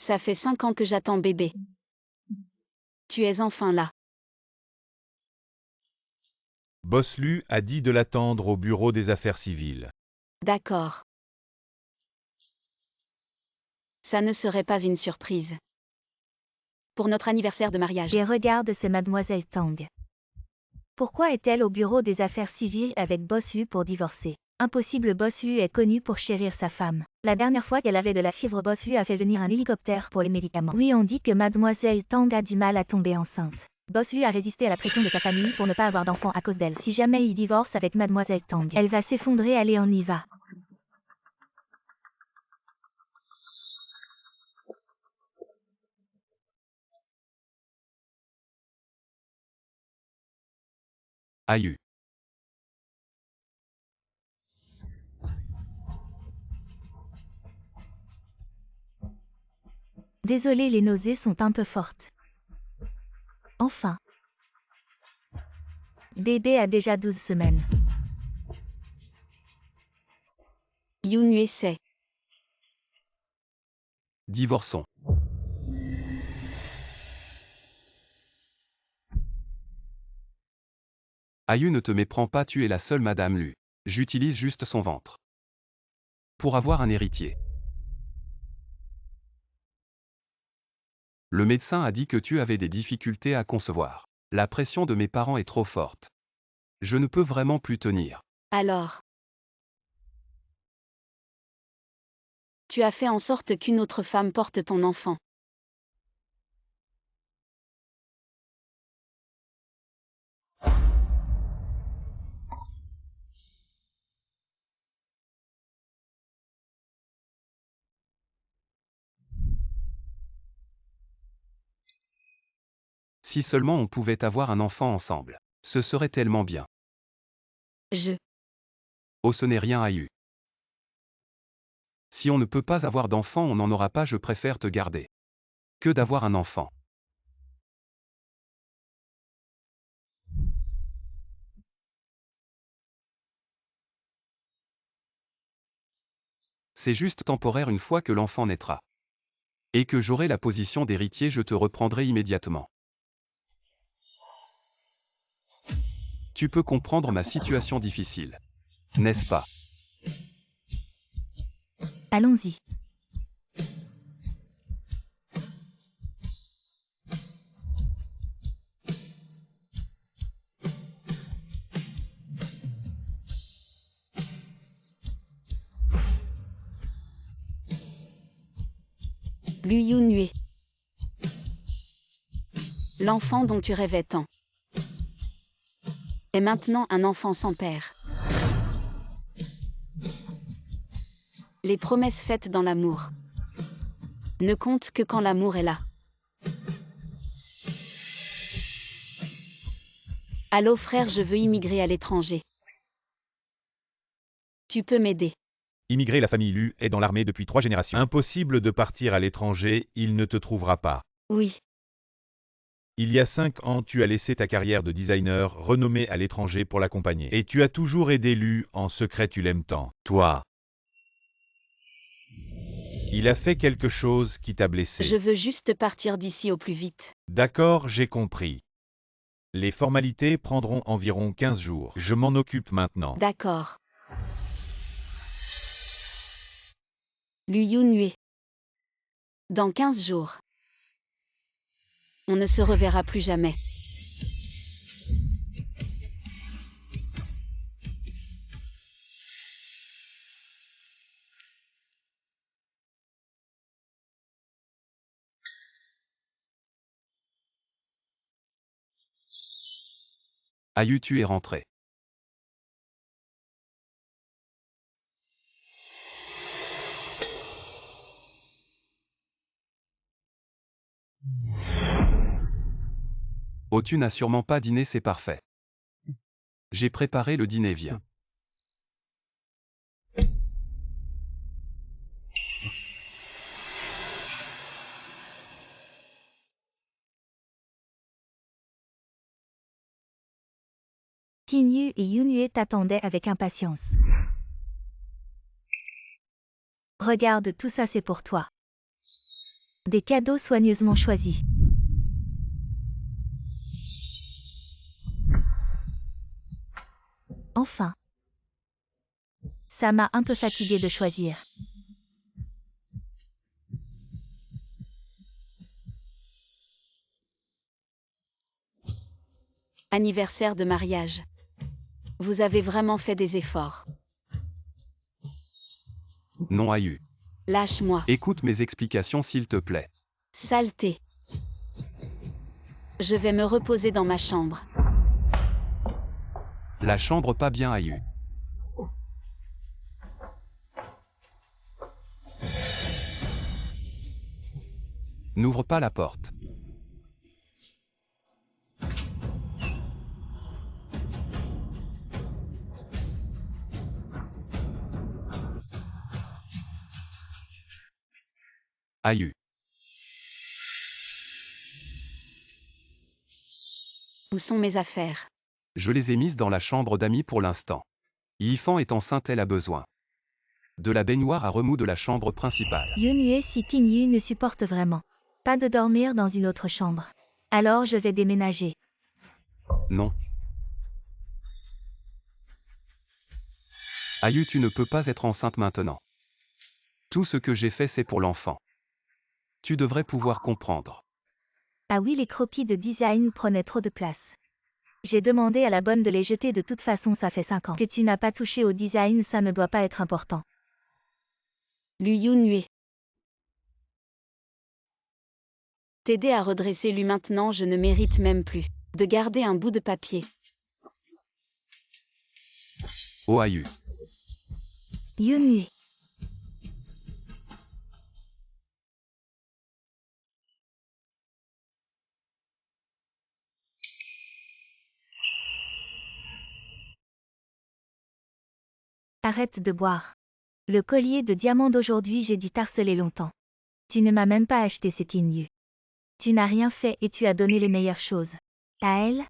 Ça fait 5 ans que j'attends bébé. Tu es enfin là. Boss Lu a dit de l'attendre au bureau des affaires civiles. D'accord. Ça ne serait pas une surprise. Pour notre anniversaire de mariage. Et regarde, c'est Mademoiselle Tang. Pourquoi est-elle au bureau des affaires civiles avec Boss Hu pour divorcer? Impossible, Boss Hu est connu pour chérir sa femme. La dernière fois qu'elle avait de la fièvre, Boss Hu a fait venir un hélicoptère pour les médicaments. Oui, on dit que Mademoiselle Tang a du mal à tomber enceinte. Boss Hu a résisté à la pression de sa famille pour ne pas avoir d'enfant à cause d'elle. Si jamais il divorce avec Mademoiselle Tang, elle va s'effondrer. Allez, on y va. Aïe. Désolé, les nausées sont un peu fortes. Enfin. Bébé a déjà 12 semaines. Yunue sait. Divorçons. Aïe, ne te méprends pas, tu es la seule Madame Lu. J'utilise juste son ventre. Pour avoir un héritier. Le médecin a dit que tu avais des difficultés à concevoir. La pression de mes parents est trop forte. Je ne peux vraiment plus tenir. Alors. Tu as fait en sorte qu'une autre femme porte ton enfant. Si seulement on pouvait avoir un enfant ensemble. Ce serait tellement bien. Oh, ce n'est rien, Aïe. Si on ne peut pas avoir d'enfant, on n'en aura pas, je préfère te garder. Que d'avoir un enfant. C'est juste temporaire, une fois que l'enfant naîtra. Et que j'aurai la position d'héritier, je te reprendrai immédiatement. Tu peux comprendre ma situation difficile. N'est-ce pas? Allons-y. Lu Yunue. L'enfant dont tu rêvais tant. Est maintenant un enfant sans père. Les promesses faites dans l'amour ne comptent que quand l'amour est là. Allô frère, je veux immigrer à l'étranger. Tu peux m'aider. Immigré, la famille Lu est dans l'armée depuis 3 générations. Impossible de partir à l'étranger, il ne te trouvera pas. Oui. Il y a 5 ans, tu as laissé ta carrière de designer renommé à l'étranger pour l'accompagner. Et tu as toujours aidé Lu, en secret tu l'aimes tant. Toi. Il a fait quelque chose qui t'a blessé. Je veux juste partir d'ici au plus vite. D'accord, j'ai compris. Les formalités prendront environ 15 jours. Je m'en occupe maintenant. D'accord. Lu Yunue. Dans 15 jours. On ne se reverra plus jamais. Aïe, tu es rentré. Oh, tu n'as sûrement pas dîné, c'est parfait. J'ai préparé le dîner, viens. Qingyu et Yunue t'attendaient avec impatience. Regarde, tout ça c'est pour toi. Des cadeaux soigneusement choisis. Enfin. Ça m'a un peu fatigué de choisir. Anniversaire de mariage. Vous avez vraiment fait des efforts. Non Ayu. Lâche-moi. Écoute mes explications s'il te plaît. Saleté. Je vais me reposer dans ma chambre. La chambre pas bien Ayu. N'ouvre pas la porte. Ayu. Où sont mes affaires? Je les ai mises dans la chambre d'amis pour l'instant. Yifan est enceinte, elle a besoin de la baignoire à remous de la chambre principale. Yunhue si Qingyu ne supporte vraiment pas de dormir dans une autre chambre. Alors je vais déménager. Non. Ayu, tu ne peux pas être enceinte maintenant. Tout ce que j'ai fait, c'est pour l'enfant. Tu devrais pouvoir comprendre. Ah oui, les croquis de design prenaient trop de place. J'ai demandé à la bonne de les jeter, de toute façon ça fait 5 ans que tu n'as pas touché au design, ça ne doit pas être important. Lu Yunhue. T'aider à redresser Lu maintenant, je ne mérite même plus de garder un bout de papier. Oh Ayu. Yunhue. Arrête de boire. Le collier de diamants d'aujourd'hui, j'ai dû t'harceler longtemps. Tu ne m'as même pas acheté ce Qingyu. Tu n'as rien fait et tu as donné les meilleures choses. À elle?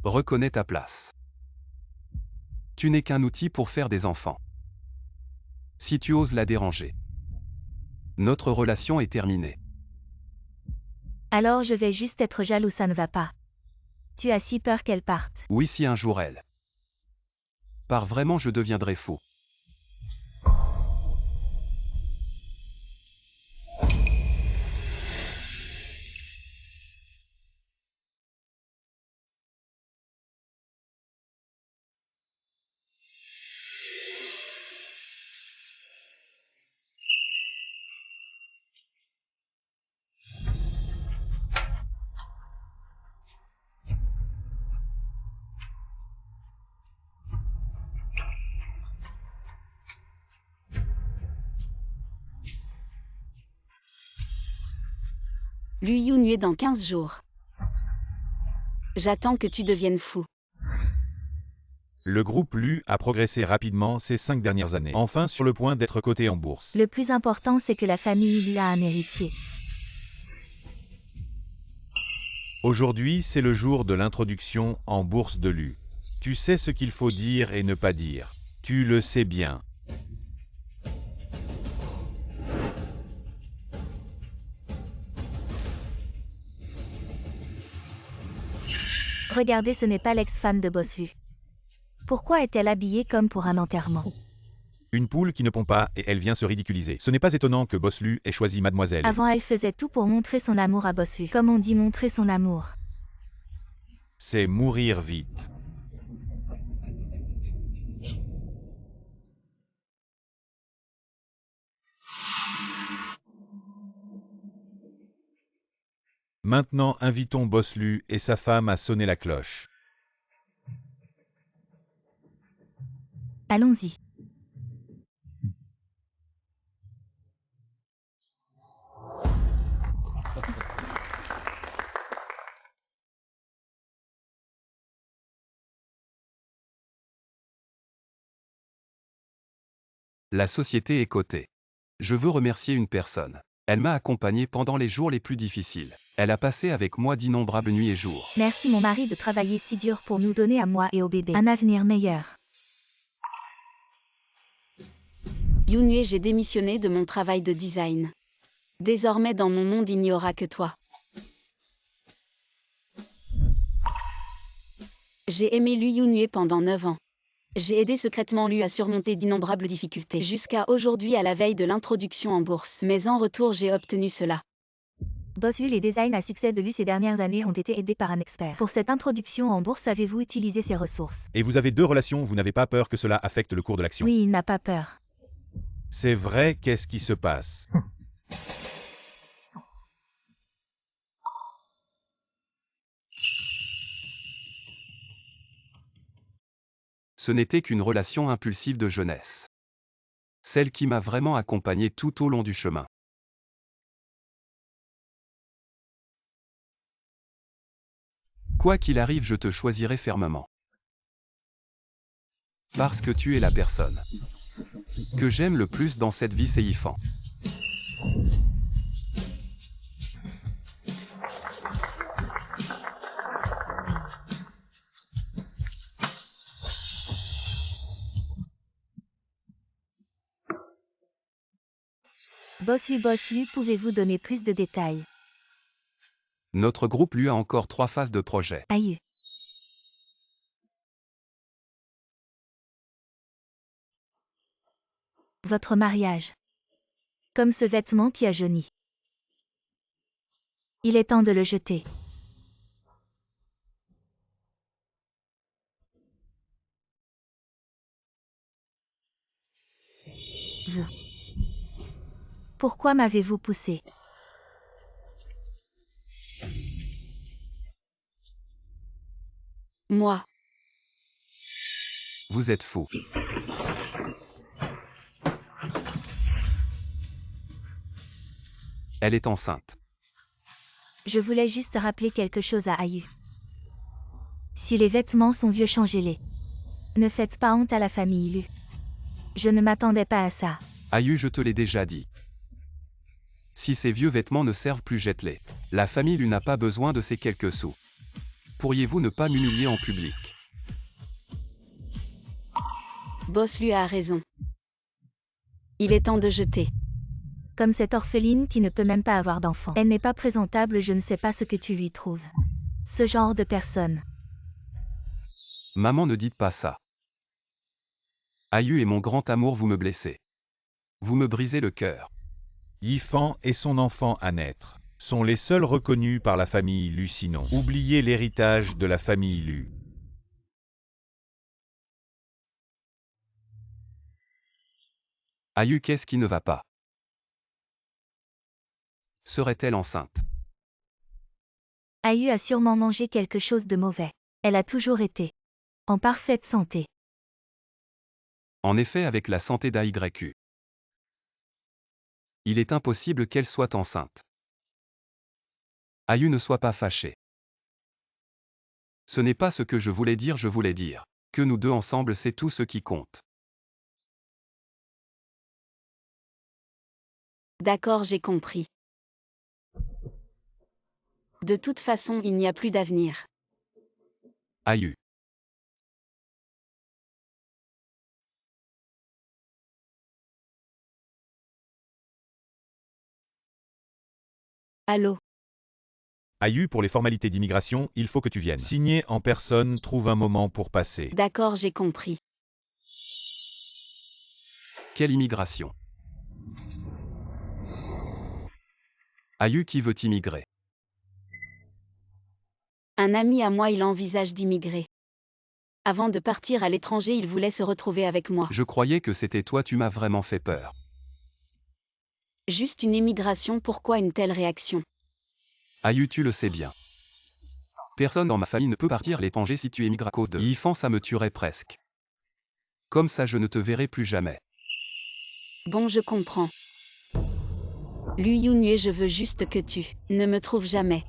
Reconnais ta place. Tu n'es qu'un outil pour faire des enfants. Si tu oses la déranger, notre relation est terminée. Alors je vais juste être jaloux, ça ne va pas. Tu as si peur qu'elle parte. Oui, si un jour elle part vraiment, je deviendrai fou. Lu Yunhue dans 15 jours. J'attends que tu deviennes fou. Le groupe Lu a progressé rapidement ces 5 dernières années, enfin sur le point d'être coté en bourse. Le plus important, c'est que la famille Lu a un héritier. Aujourd'hui, c'est le jour de l'introduction en bourse de Lu. Tu sais ce qu'il faut dire et ne pas dire. Tu le sais bien. Regardez, ce n'est pas l'ex-femme de Boss Lu. Pourquoi est-elle habillée comme pour un enterrement? Une poule qui ne pond pas et elle vient se ridiculiser. Ce n'est pas étonnant que Boss Lu ait choisi Mademoiselle. Avant, elle faisait tout pour montrer son amour à Boss Lu. Comme on dit, montrer son amour. C'est mourir vite. Maintenant, invitons Boss Lu et sa femme à sonner la cloche. Allons-y. La société est cotée. Je veux remercier une personne. Elle m'a accompagné pendant les jours les plus difficiles. Elle a passé avec moi d'innombrables nuits et jours. Merci mon mari de travailler si dur pour nous donner à moi et au bébé un avenir meilleur. Yunue, j'ai démissionné de mon travail de design. Désormais dans mon monde il n'y aura que toi. J'ai aimé Lui Yunue pendant 9 ans. J'ai aidé secrètement Lui à surmonter d'innombrables difficultés jusqu'à aujourd'hui à la veille de l'introduction en bourse. Mais en retour j'ai obtenu cela. Boss Hu, les designs à succès de Lui ces dernières années ont été aidés par un expert. Pour cette introduction en bourse, avez-vous utilisé ces ressources? Et vous avez 2 relations, vous n'avez pas peur que cela affecte le cours de l'action? Oui, il n'a pas peur. C'est vrai, qu'est-ce qui se passe? Ce n'était qu'une relation impulsive de jeunesse. Celle qui m'a vraiment accompagné tout au long du chemin. Quoi qu'il arrive, je te choisirai fermement. Parce que tu es la personne que j'aime le plus dans cette vie, c'est Yifan. Boss Hu, pouvez-vous donner plus de détails? Notre groupe lui a encore 3 phases de projet. Aïe. Votre mariage. Comme ce vêtement qui a jauni. Il est temps de le jeter. Pourquoi m'avez-vous poussé? Moi. Vous êtes fou. Elle est enceinte. Je voulais juste rappeler quelque chose à Ayu. Si les vêtements sont vieux, changez-les. Ne faites pas honte à la famille Lu. Je ne m'attendais pas à ça. Ayu, je te l'ai déjà dit. Si ces vieux vêtements ne servent plus, jette-les. La famille Lu n'a pas besoin de ces quelques sous. Pourriez-vous ne pas m'humilier en public? Boss Lui a raison. Il est temps de jeter. Comme cette orpheline qui ne peut même pas avoir d'enfant. Elle n'est pas présentable, je ne sais pas ce que tu lui trouves. Ce genre de personne. Maman, ne dites pas ça. Ayu est mon grand amour, vous me blessez. Vous me brisez le cœur. Yifan et son enfant à naître sont les seuls reconnus par la famille Lu, sinon oubliez l'héritage de la famille Lu. Ayu, qu'est-ce qui ne va pas? Serait-elle enceinte? Ayu a sûrement mangé quelque chose de mauvais. Elle a toujours été en parfaite santé. En effet, avec la santé d'AYU, il est impossible qu'elle soit enceinte. Ayu, ne sois pas fâché. Ce n'est pas ce que je voulais dire que nous deux ensemble, c'est tout ce qui compte. D'accord, j'ai compris. De toute façon, il n'y a plus d'avenir. Ayu. Allô? Ayu, pour les formalités d'immigration, il faut que tu viennes. Signer en personne, trouve un moment pour passer. D'accord, j'ai compris. Quelle immigration? Ayu qui veut immigrer. Un ami à moi, il envisage d'immigrer. Avant de partir à l'étranger, il voulait se retrouver avec moi. Je croyais que c'était toi, tu m'as vraiment fait peur. Juste une émigration, pourquoi une telle réaction? Ayu, tu le sais bien. Personne dans ma famille ne peut partir à l'étranger si tu émigres à cause de Yifan, ça me tuerait presque. Comme ça, je ne te verrai plus jamais. Bon, je comprends. Lui Yunue, je veux juste que tu ne me trouves jamais.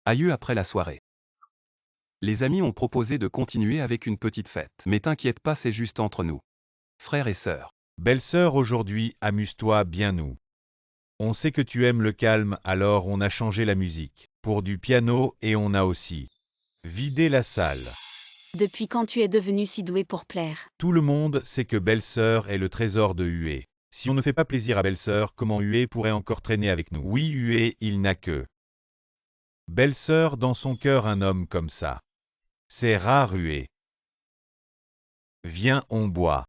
Ayu, après la soirée. Les amis ont proposé de continuer avec une petite fête. Mais t'inquiète pas, c'est juste entre nous. Frères et sœurs. Belle-sœur, aujourd'hui, amuse-toi bien nous. On sait que tu aimes le calme, alors on a changé la musique pour du piano et on a aussi vidé la salle. Depuis quand tu es devenu si doué pour plaire? Tout le monde sait que belle-sœur est le trésor de Hué. Si on ne fait pas plaisir à belle-sœur, comment Hué pourrait encore traîner avec nous? Oui, Hué, il n'a que belle-sœur dans son cœur, un homme comme ça. C'est rare, Hué. Viens, on boit.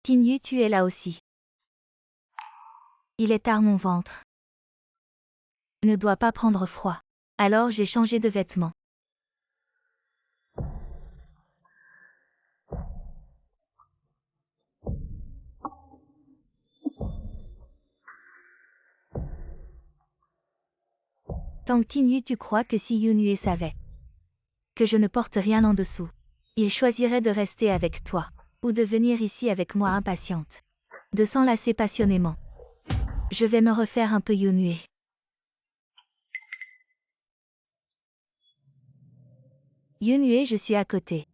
Kinyu, tu es là aussi. Il est tard, mon ventre ne doit pas prendre froid. Alors j'ai changé de vêtements. Tant Kinyu, tu crois que si Yunue savait que je ne porte rien en dessous, il choisirait de rester avec toi, ou de venir ici avec moi impatiente, de s'enlacer passionnément. Je vais me refaire un peu Yunue. Yunue, je suis à côté.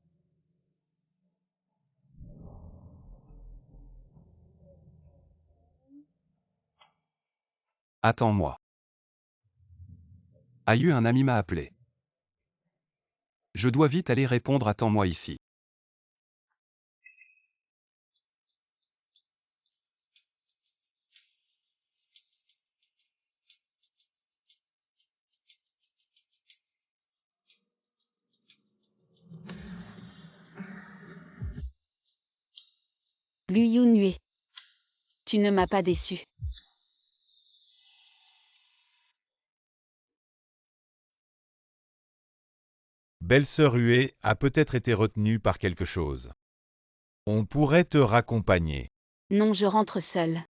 Attends-moi. Ayu, un ami m'a appelé. Je dois vite aller répondre, attends-moi ici. Lui Yunue. Tu ne m'as pas déçu. Belle-sœur Hué a peut-être été retenue par quelque chose. On pourrait te raccompagner. Non, je rentre seule.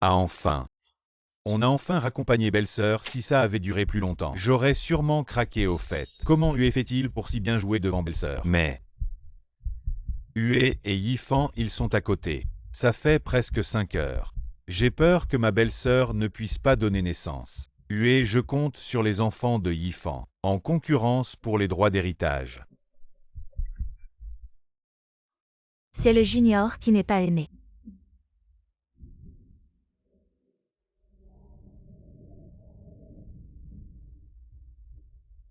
Ah enfin. On a enfin raccompagné belle-sœur, si ça avait duré plus longtemps. J'aurais sûrement craqué au fait. Comment Hué fait-il pour si bien jouer devant belle-sœur? Mais Hué et Yifan, ils sont à côté. Ça fait presque 5 heures. J'ai peur que ma belle-sœur ne puisse pas donner naissance. Hué, je compte sur les enfants de Yifan, en concurrence pour les droits d'héritage. C'est le junior qui n'est pas aimé.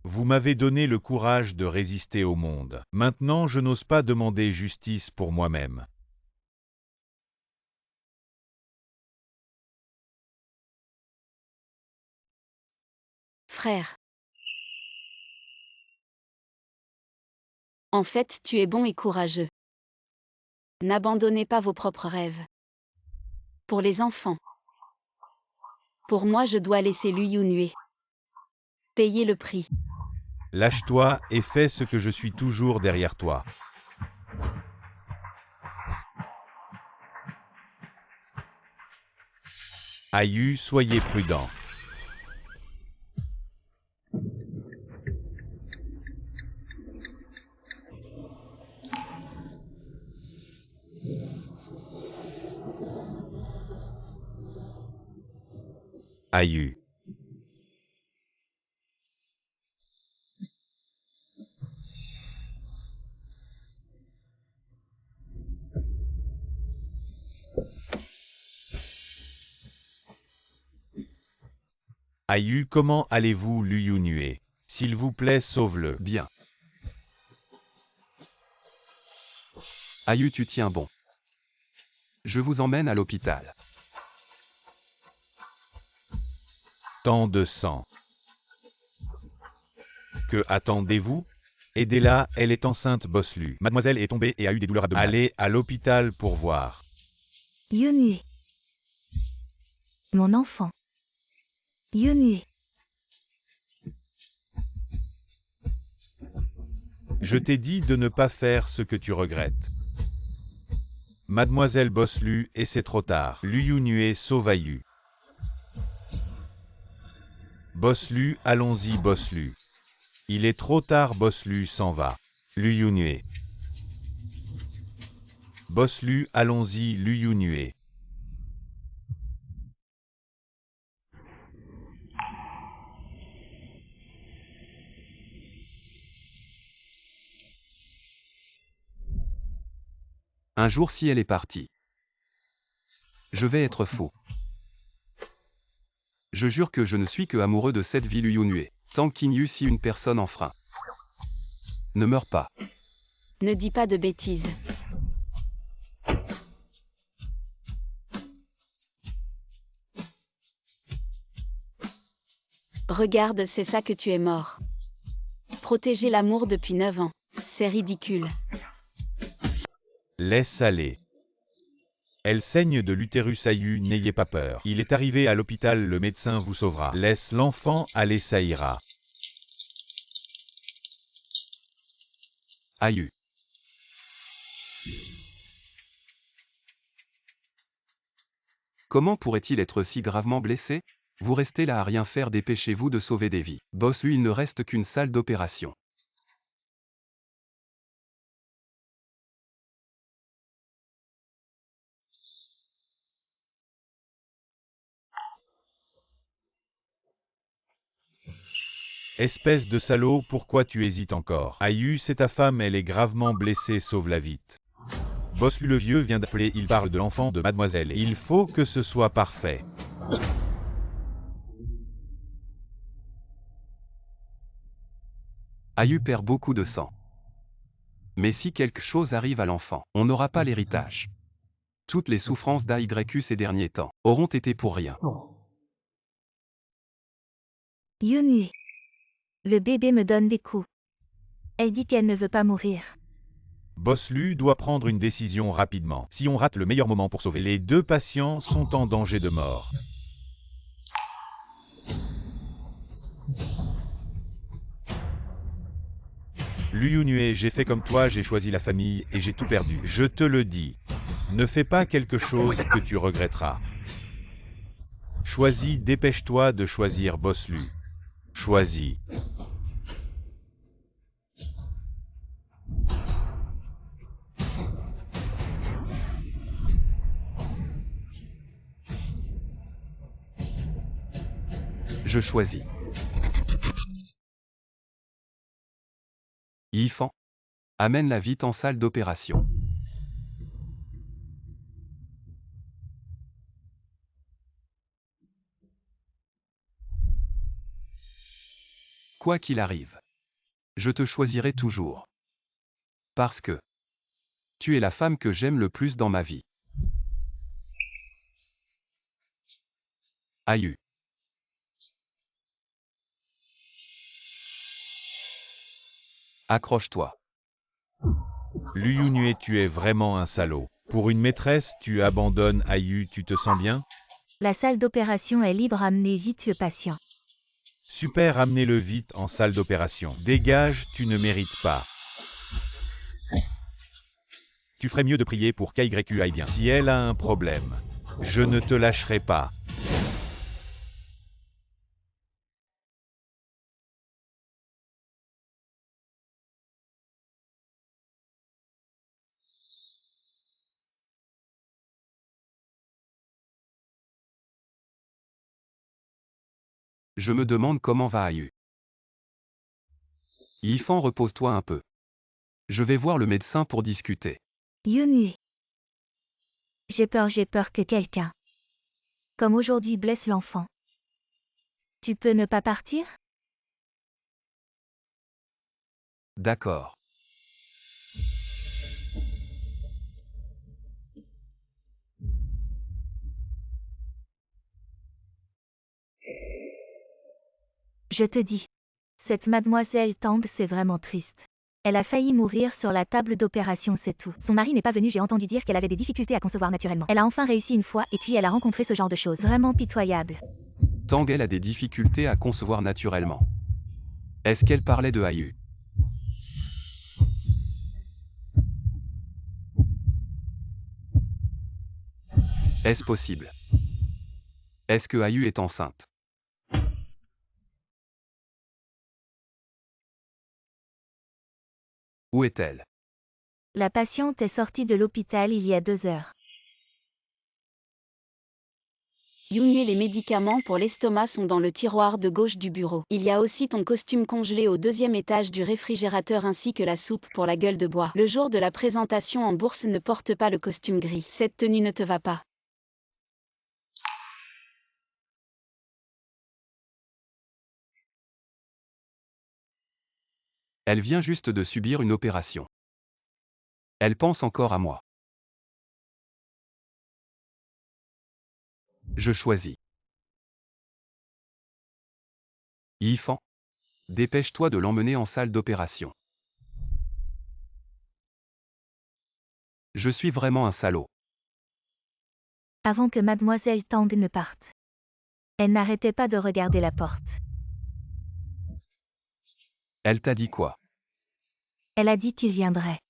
Vous m'avez donné le courage de résister au monde. Maintenant, je n'ose pas demander justice pour moi-même. Frère. En fait, tu es bon et courageux. N'abandonnez pas vos propres rêves. Pour les enfants. Pour moi, je dois laisser Lui Yunue payer le prix. Lâche-toi et fais ce que je suis toujours derrière toi. Ayu, soyez prudent. Ayu. Ayu, comment allez-vous, Lu Yunue? S'il vous plaît, sauve-le. Bien. Ayu, tu tiens bon. Je vous emmène à l'hôpital. Tant de sang. Que attendez-vous? Aidez-la, elle est enceinte, Boslu. Mademoiselle est tombée et a eu des douleurs abdominales. Allez à l'hôpital pour voir. Yunue. Mon enfant. Yunue. Je t'ai dit de ne pas faire ce que tu regrettes. Mademoiselle Boslu, et c'est trop tard. Lu Yunue sauve Ayu. Boslu, allons-y, Boslu. Il est trop tard, Boslu s'en va. Lu Yunue. Boslu, allons-y, Lu Yunue. Un jour, si elle est partie. Je vais être fou. Je jure que je ne suis que amoureux de cette vie Yunue. Tant qu'il y eut si une personne enfreint. Ne meurs pas. Ne dis pas de bêtises. Regarde, c'est ça que tu es mort. Protéger l'amour depuis 9 ans. C'est ridicule. Laisse aller. Elle saigne de l'utérus Ayu, n'ayez pas peur. Il est arrivé à l'hôpital, le médecin vous sauvera. Laisse l'enfant aller, ça ira. Ayu. Comment pourrait-il être si gravement blessé? Vous restez là à rien faire, dépêchez-vous de sauver des vies. Boss, il ne reste qu'une salle d'opération. Espèce de salaud, pourquoi tu hésites encore? Ayu, c'est ta femme, elle est gravement blessée, sauve-la vite. Boss, le vieux vient d'appeler, il parle de l'enfant de mademoiselle. Il faut que ce soit parfait. Ayu perd beaucoup de sang. Mais si quelque chose arrive à l'enfant, on n'aura pas l'héritage. Toutes les souffrances d'AYU ces derniers temps auront été pour rien. Yunue. Le bébé me donne des coups. Elle dit qu'elle ne veut pas mourir. Boss Lu doit prendre une décision rapidement. Si on rate le meilleur moment pour sauver, les deux patients sont en danger de mort. Lu Yunue, j'ai fait comme toi, j'ai choisi la famille et j'ai tout perdu. Je te le dis. Ne fais pas quelque chose que tu regretteras. Choisis, dépêche-toi de choisir, Boss Lu. Choisis. Je choisis. Yifan. Amène-la vite en salle d'opération. Quoi qu'il arrive, je te choisirai toujours. Parce que tu es la femme que j'aime le plus dans ma vie. Ayu. Accroche-toi. Lu Yunue, tu es vraiment un salaud. Pour une maîtresse, tu abandonnes Ayu, tu te sens bien? La salle d'opération est libre, amenez vite le patient. Super, amenez-le vite en salle d'opération. Dégage, tu ne mérites pas. Tu ferais mieux de prier pour qu'AYU aille bien. Si elle a un problème, je ne te lâcherai pas. Je me demande comment va Ayu. Yifan, repose-toi un peu. Je vais voir le médecin pour discuter. Yunue. J'ai peur que quelqu'un, comme aujourd'hui, blesse l'enfant. Tu peux ne pas partir? D'accord. Je te dis. Cette mademoiselle Tang, c'est vraiment triste. Elle a failli mourir sur la table d'opération, c'est tout. Son mari n'est pas venu, j'ai entendu dire qu'elle avait des difficultés à concevoir naturellement. Elle a enfin réussi une fois et puis elle a rencontré ce genre de choses. Vraiment pitoyable. Tang, elle a des difficultés à concevoir naturellement. Est-ce qu'elle parlait de Ayu? Est-ce possible? Est-ce que Ayu est enceinte? Où est-elle? La patiente est sortie de l'hôpital il y a 2 heures. Yunue, les médicaments pour l'estomac sont dans le tiroir de gauche du bureau. Il y a aussi ton costume congelé au 2e étage du réfrigérateur ainsi que la soupe pour la gueule de bois. Le jour de la présentation en bourse, ne porte pas le costume gris. Cette tenue ne te va pas. Elle vient juste de subir une opération. Elle pense encore à moi. Je choisis. Yifan, dépêche-toi de l'emmener en salle d'opération. Je suis vraiment un salaud. Avant que mademoiselle Tang ne parte. Elle n'arrêtait pas de regarder la porte. Elle t'a dit quoi? Elle a dit qu'il viendrait.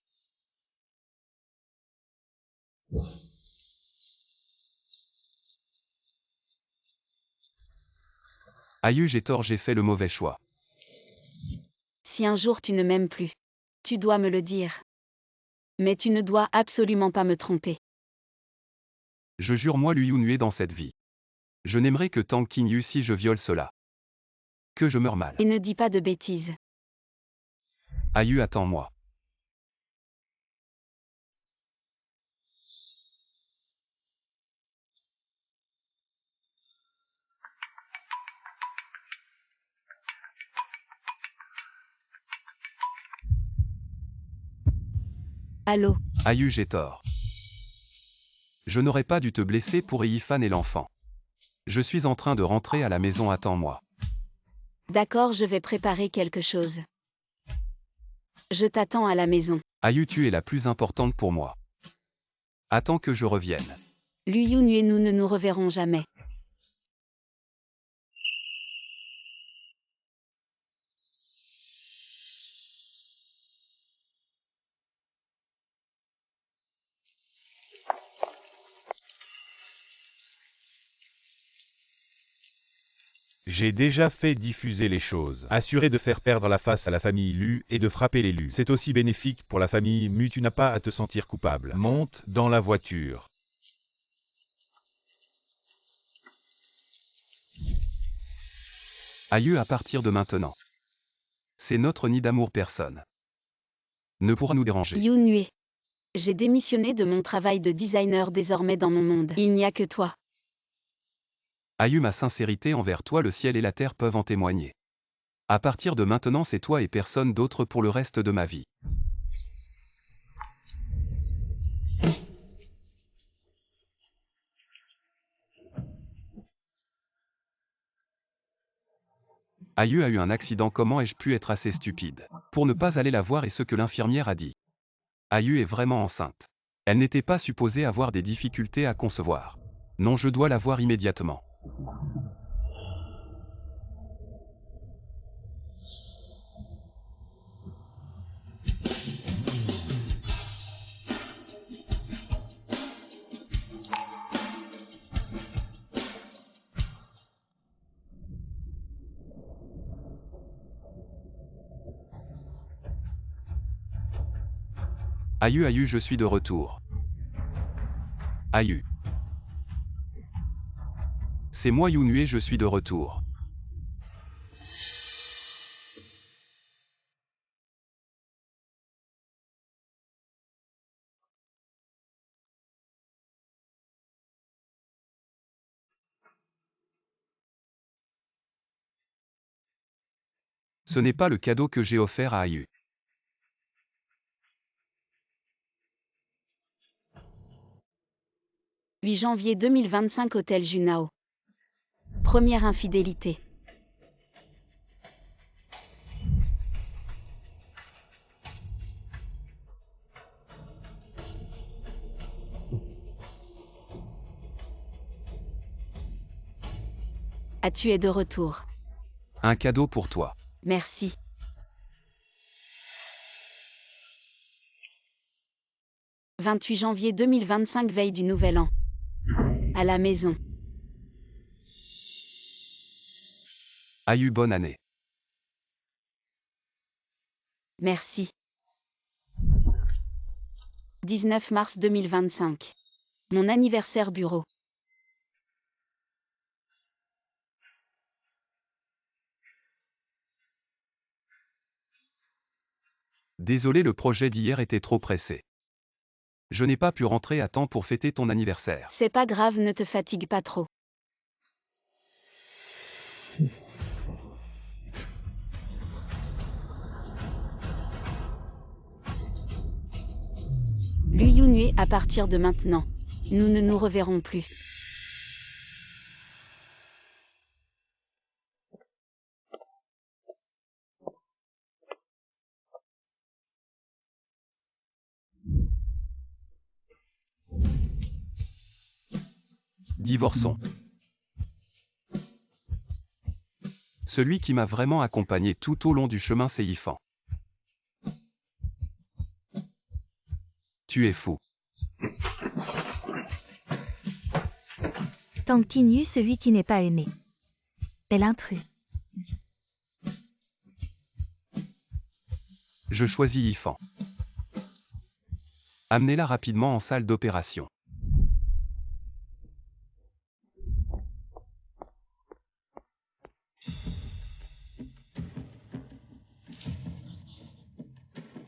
Aïe, j'ai tort, j'ai fait le mauvais choix. Si un jour tu ne m'aimes plus, tu dois me le dire. Mais tu ne dois absolument pas me tromper. Je jure, moi Liu Nue dans cette vie. Je n'aimerais que Tang Qingyu si je viole cela. Que je meurs mal. Et ne dis pas de bêtises. Aïe, attends-moi. Allô? Aïe, j'ai tort. Je n'aurais pas dû te blesser pour Yifan et l'enfant. Je suis en train de rentrer à la maison, attends-moi. D'accord, je vais préparer quelque chose. Je t'attends à la maison. Aïe, tu es la plus importante pour moi. Attends que je revienne. Liu Yun et nous ne nous reverrons jamais. J'ai déjà fait diffuser les choses. Assuré de faire perdre la face à la famille Lu et de frapper les Lu. C'est aussi bénéfique pour la famille Mu, tu n'as pas à te sentir coupable. Monte dans la voiture. Aïe, à partir de maintenant. C'est notre nid d'amour, personne ne pourra nous déranger. Liu Nue. J'ai démissionné de mon travail de designer, désormais dans mon monde. Il n'y a que toi. Aïe, ma sincérité envers toi, le ciel et la terre peuvent en témoigner. À partir de maintenant, c'est toi et personne d'autre pour le reste de ma vie. Aïe a eu un accident, comment ai-je pu être assez stupide pour ne pas aller la voir, et ce que l'infirmière a dit. Aïe est vraiment enceinte. Elle n'était pas supposée avoir des difficultés à concevoir. Non, je dois la voir immédiatement. Aïe, je suis de retour. Aïe. C'est moi Yunue, je suis de retour. Ce n'est pas le cadeau que j'ai offert à Aïe. 8 janvier 2025, Hôtel Junao. Première infidélité. Ah, tu es de retour. Un cadeau pour toi. Merci. « 28 janvier 2025, veille du Nouvel An. À la maison. Aïe, bonne année. Merci. 19 mars 2025. Mon anniversaire bureau. Désolé, le projet d'hier était trop pressé. Je n'ai pas pu rentrer à temps pour fêter ton anniversaire. C'est pas grave, ne te fatigue pas trop. Lu Yunhue, à partir de maintenant, nous ne nous reverrons plus. Divorçons. Celui qui m'a vraiment accompagné tout au long du chemin, c'est Yifan. Tu es fou. Tang Qinyu, celui qui n'est pas aimé. Est l'intrus. Je choisis Yifan. Amenez-la rapidement en salle d'opération.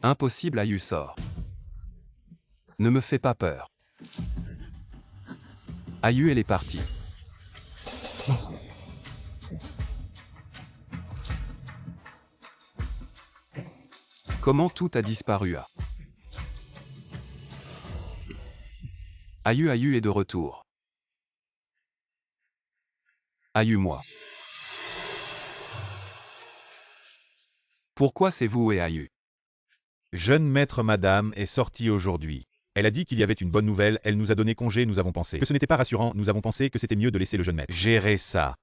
Impossible, Ayu sort. Ne me fais pas peur. Ayu, elle est partie. Comment tout a disparu à Ayu est de retour. Ayu, moi. Pourquoi c'est vous et Ayu? Jeune maître madame est sortie aujourd'hui. Elle a dit qu'il y avait une bonne nouvelle, elle nous a donné congé, nous avons pensé que ce n'était pas rassurant, nous avons pensé que c'était mieux de laisser le jeune maître gérer ça.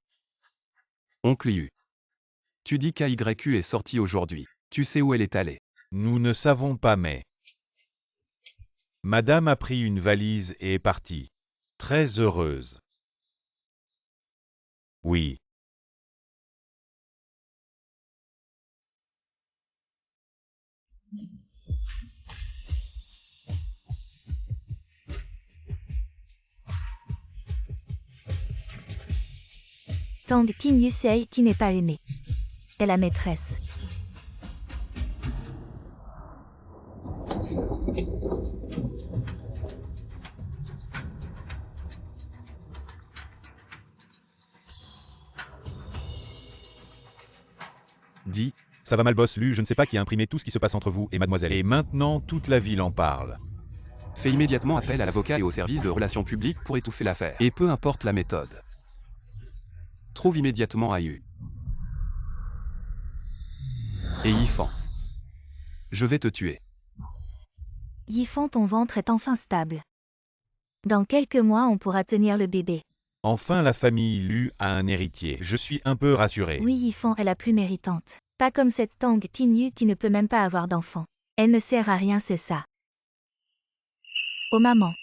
Oncle Yu. Tu dis qu'AYU est sortie aujourd'hui. Tu sais où elle est allée? Nous ne savons pas mais... Madame a pris une valise et est partie. Très heureuse. Oui. Tang Qinyu, c'est qui n'est pas aimé. Est la maîtresse. Dis. Ça va mal boss Lu, je ne sais pas qui a imprimé tout ce qui se passe entre vous et mademoiselle. Et maintenant, toute la ville en parle. Fais immédiatement appel à l'avocat et au service de relations publiques pour étouffer l'affaire. Et peu importe la méthode. Trouve immédiatement Ayu. Et Yifan. Je vais te tuer. Yifan, ton ventre est enfin stable. Dans quelques mois, on pourra tenir le bébé. Enfin la famille Lu a un héritier. Je suis un peu rassuré. Oui, Yifan est la plus méritante. Pas comme cette Tang Qinyu qui ne peut même pas avoir d'enfant. Elle ne sert à rien, c'est ça. Oh maman.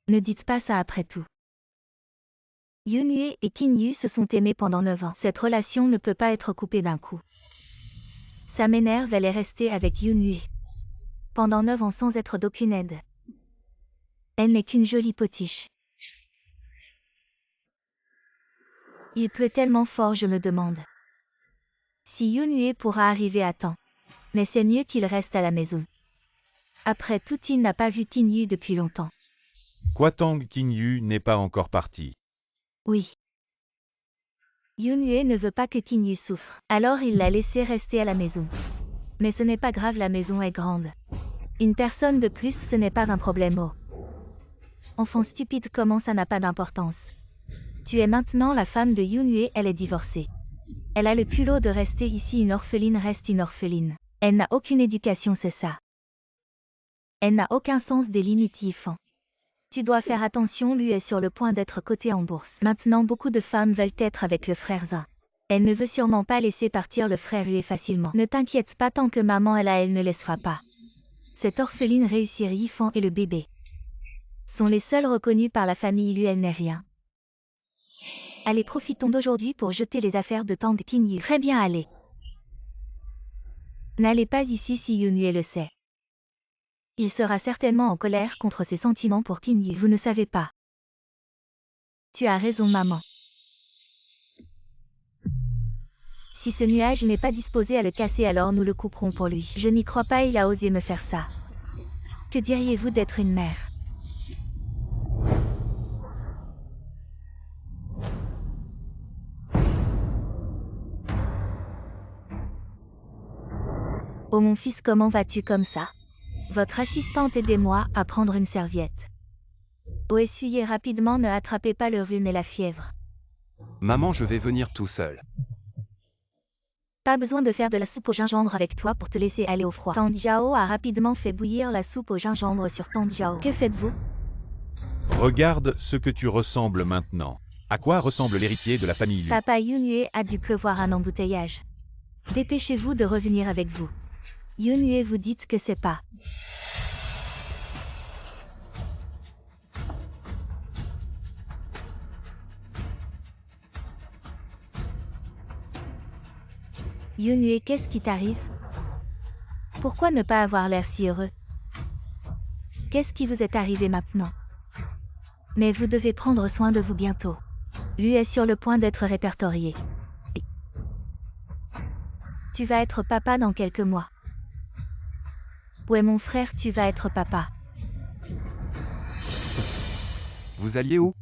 Ne dites pas ça après tout. Yunhue et Qinyu se sont aimés pendant 9 ans. Cette relation ne peut pas être coupée d'un coup. Ça m'énerve, elle est restée avec Yunhue. Pendant 9 ans sans être d'aucune aide. Elle n'est qu'une jolie potiche. Il pleut tellement fort, je me demande si Yunhue pourra arriver à temps. Mais c'est mieux qu'il reste à la maison. Après tout, il n'a pas vu Qinyu depuis longtemps. Quoi, Tang Qinyu n'est pas encore parti. Oui. Yunhue ne veut pas que Qinyu souffre. Alors il l'a laissé rester à la maison. Mais ce n'est pas grave, la maison est grande. Une personne de plus, ce n'est pas un problème. Oh. Enfant stupide, comment ça n'a pas d'importance? Tu es maintenant la femme de Yunhue, elle est divorcée. Elle a le culot de rester ici, une orpheline reste une orpheline. Elle n'a aucune éducation, c'est ça. Elle n'a aucun sens des limites, Yifan. Tu dois faire attention, lui est sur le point d'être coté en bourse. Maintenant, beaucoup de femmes veulent être avec le frère Zin. Elle ne veut sûrement pas laisser partir le frère Yue facilement. Ne t'inquiète pas, tant que maman est là, elle ne laissera pas. Cette orpheline réussir, Yifan et le bébé sont les seuls reconnus par la famille Yue, elle n'est rien. Allez, profitons d'aujourd'hui pour jeter les affaires de Tang Qinyu. Très bien, allez. N'allez pas ici si Yunhue le sait. Il sera certainement en colère contre ses sentiments pour Qinyu. Vous ne savez pas. Tu as raison, maman. Si ce nuage n'est pas disposé à le casser, alors nous le couperons pour lui. Je n'y crois pas, il a osé me faire ça. Que diriez-vous d'être une mère? Oh mon fils, comment vas-tu comme ça? Votre assistante, aidez-moi à prendre une serviette. Essuyez rapidement, ne attrapez pas le rhume et la fièvre. Maman, je vais venir tout seul. Pas besoin de faire de la soupe au gingembre avec toi pour te laisser aller au froid. Tang Jiao a rapidement fait bouillir la soupe au gingembre sur Tang Jiao. Que faites-vous? Regarde ce que tu ressembles maintenant. À quoi ressemble l'héritier de la famille Lu? Papa Yunue a dû pleuvoir un embouteillage. Dépêchez-vous de revenir avec vous. Yunue, vous dites que c'est pas. Yunue, qu'est-ce qui t'arrive? Pourquoi ne pas avoir l'air si heureux? Qu'est-ce qui vous est arrivé maintenant? Mais vous devez prendre soin de vous bientôt. Lu est sur le point d'être répertorié. Tu vas être papa dans quelques mois. Ouais mon frère, tu vas être papa. Vous alliez où?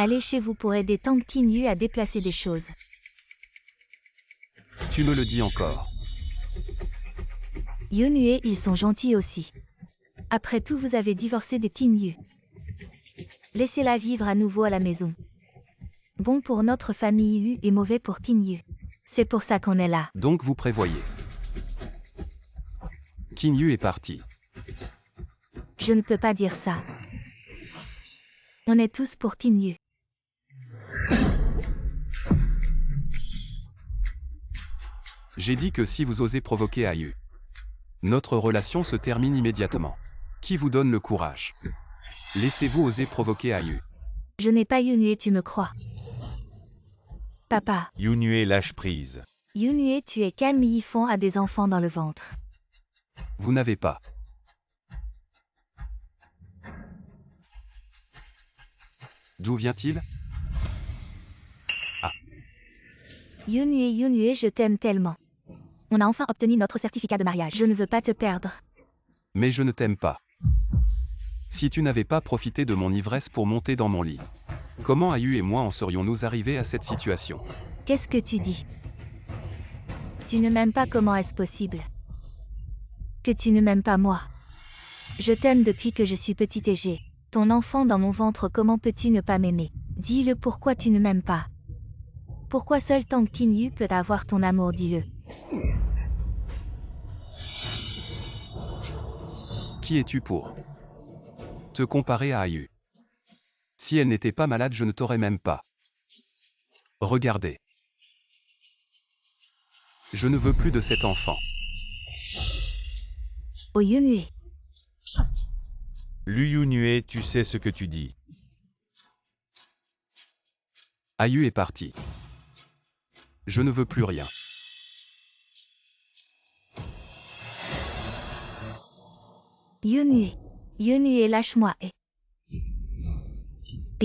Allez chez vous pour aider Tang Qinyu à déplacer des choses. Tu me le dis encore. Yunue, ils sont gentils aussi. Après tout, vous avez divorcé de Qinyu. Laissez-la vivre à nouveau à la maison. Bon pour notre famille Yu et mauvais pour Qinyu. C'est pour ça qu'on est là. Donc vous prévoyez. Qinyu est parti. Je ne peux pas dire ça. On est tous pour Qinyu. J'ai dit que si vous osez provoquer Ayu, notre relation se termine immédiatement. Qui vous donne le courage? Laissez-vous oser provoquer Ayu. Je n'ai pas Yunue, tu me crois? Papa, Yunue lâche prise. Yunue, tu es calme, Yifon a des enfants dans le ventre. Vous n'avez pas. D'où vient-il? Yunue, je t'aime tellement. On a enfin obtenu notre certificat de mariage. Je ne veux pas te perdre. Mais je ne t'aime pas. Si tu n'avais pas profité de mon ivresse pour monter dans mon lit, comment Ayu et moi en serions-nous arrivés à cette situation? Qu'est-ce que tu dis? Tu ne m'aimes pas, comment est-ce possible? Que tu ne m'aimes pas moi? Je t'aime depuis que je suis petite et j'ai ton enfant dans mon ventre, comment peux-tu ne pas m'aimer? Dis-le, pourquoi tu ne m'aimes pas? Pourquoi seul Tang Qinyu peut avoir ton amour, dis-le. Qui es-tu pour te comparer à Ayu? Si elle n'était pas malade, je ne t'aurais même pas. Regardez. Je ne veux plus de cet enfant. Oh Yunue, Lu Yunue, tu sais ce que tu dis. Ayu est parti. Je ne veux plus rien. Yunue, lâche-moi et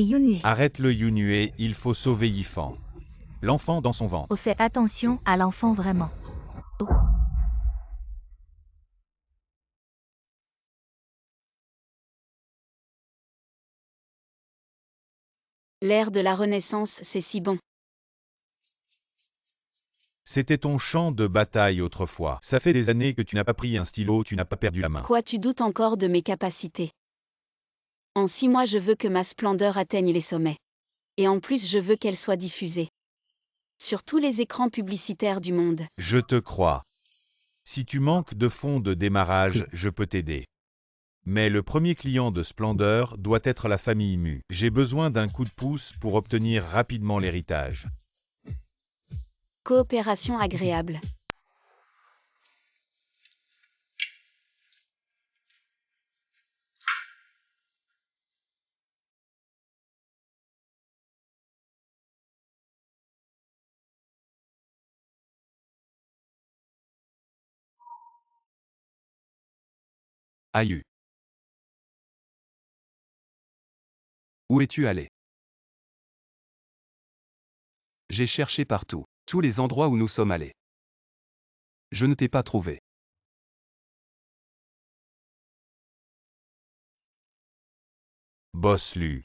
Yunue. Arrête-le Yunue, il faut sauver Yifan. L'enfant dans son ventre. Oh, fais attention à l'enfant vraiment. Oh. L'ère de la Renaissance, c'est si bon. C'était ton champ de bataille autrefois. Ça fait des années que tu n'as pas pris un stylo, tu n'as pas perdu la main. Quoi, tu doutes encore de mes capacités? En 6 mois, je veux que ma splendeur atteigne les sommets. Et en plus, je veux qu'elle soit diffusée sur tous les écrans publicitaires du monde. Je te crois. Si tu manques de fonds de démarrage, je peux t'aider. Mais le premier client de Splendeur doit être la famille Mu. J'ai besoin d'un coup de pouce pour obtenir rapidement l'héritage. Coopération agréable. Ayu. Où es-tu allé? J'ai cherché partout, tous les endroits où nous sommes allés. Je ne t'ai pas trouvé. Boss Lu.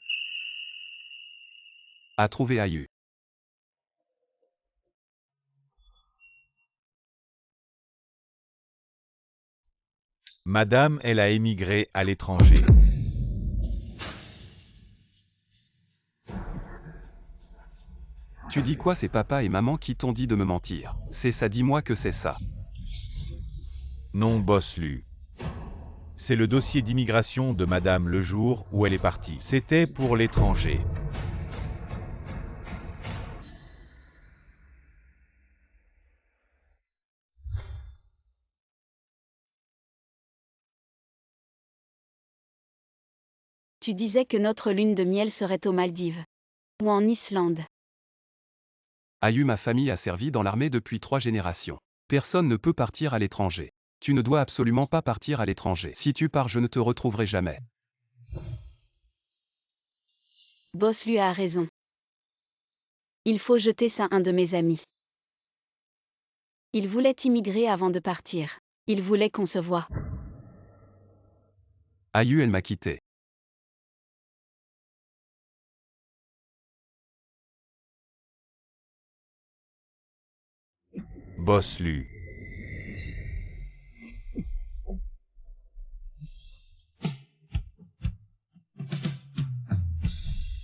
A trouvé Ayu. Madame, elle a émigré à l'étranger. Tu dis quoi? C'est papa et maman qui t'ont dit de me mentir. C'est ça, dis-moi que c'est ça. Non, boss Lu. C'est le dossier d'immigration de Madame le jour où elle est partie. C'était pour l'étranger. Tu disais que notre lune de miel serait aux Maldives. Ou en Islande. Aïe, ma famille a servi dans l'armée depuis 3 générations. Personne ne peut partir à l'étranger. Tu ne dois absolument pas partir à l'étranger. Si tu pars, je ne te retrouverai jamais. Boss lui a raison. Il faut jeter ça à un de mes amis. Il voulait immigrer avant de partir. Il voulait qu'on se voie. Aïe, elle m'a quitté. Boss Lu.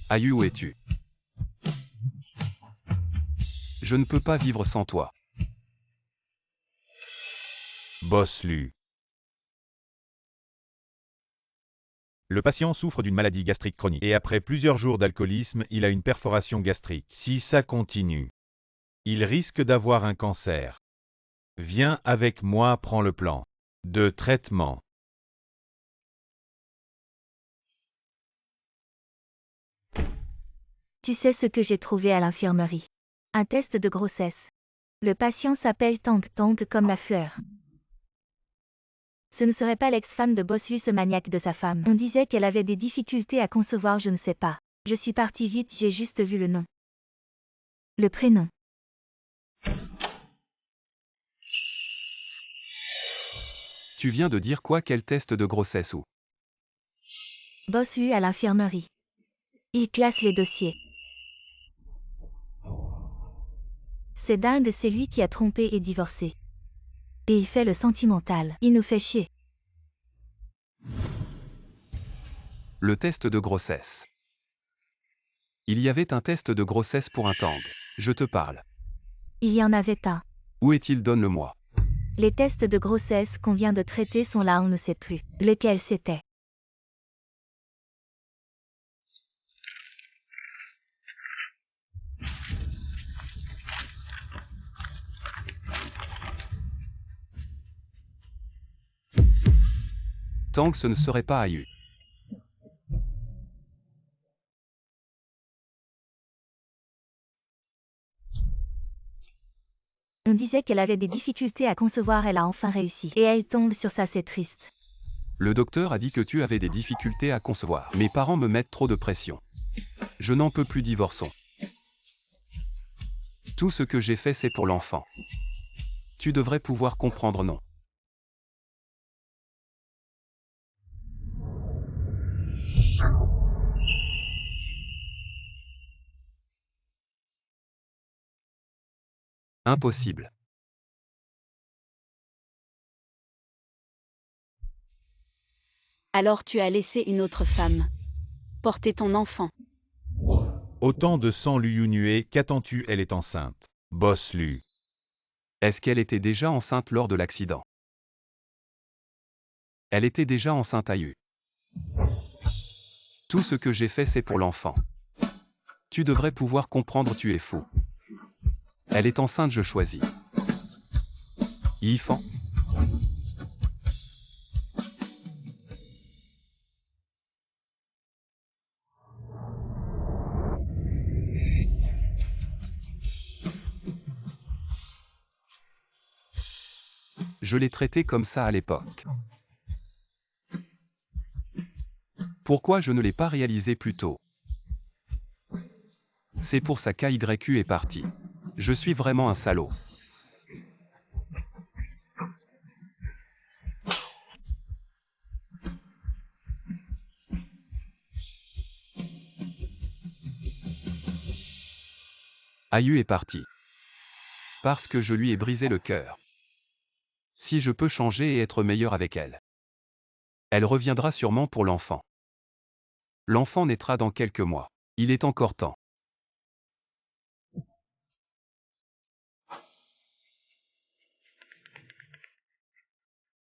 Aïe, où es-tu? Je ne peux pas vivre sans toi. Boss Lu. Le patient souffre d'une maladie gastrique chronique et après plusieurs jours d'alcoolisme, il a une perforation gastrique. Si ça continue, il risque d'avoir un cancer. Viens avec moi, prends le plan de traitement. Tu sais ce que j'ai trouvé à l'infirmerie? Un test de grossesse. Le patient s'appelle Tang Tang comme la fleur. Ce ne serait pas l'ex-femme de Bossu, ce maniaque de sa femme. On disait qu'elle avait des difficultés à concevoir, je ne sais pas. Je suis partie vite, j'ai juste vu le nom. Le prénom. Tu viens de dire quoi? Quel test de grossesse ou? Bossu à l'infirmerie. Il classe les dossiers. C'est dingue, c'est lui qui a trompé et divorcé. Et il fait le sentimental. Il nous fait chier. Le test de grossesse. Il y avait un test de grossesse pour un Tang. Je te parle. Il y en avait un. Où est-il? Donne-le-moi. Les tests de grossesse qu'on vient de traiter sont là, on ne sait plus lequel c'était. Tang, ce ne serait pas Aïe. On disait qu'elle avait des difficultés à concevoir, elle a enfin réussi. Et elle tombe sur ça, c'est triste. Le docteur a dit que tu avais des difficultés à concevoir. Mes parents me mettent trop de pression. Je n'en peux plus, divorçons. Tout ce que j'ai fait, c'est pour l'enfant. Tu devrais pouvoir comprendre, non? Impossible. Alors tu as laissé une autre femme porter ton enfant. Autant de sang Lu nué, qu'attends-tu? Elle est enceinte. Boss Lu. Est-ce qu'elle était déjà enceinte lors de l'accident? Elle était déjà enceinte, Aïe. Tout ce que j'ai fait, c'est pour l'enfant. Tu devrais pouvoir comprendre, tu es fou. Elle est enceinte, je choisis. Yifan. Je l'ai traité comme ça à l'époque. Pourquoi je ne l'ai pas réalisé plus tôt? C'est pour ça qu'AYQ est parti. Je suis vraiment un salaud. Aïe est parti. Parce que je lui ai brisé le cœur. Si je peux changer et être meilleur avec elle. Elle reviendra sûrement pour l'enfant. L'enfant naîtra dans quelques mois. Il est encore temps.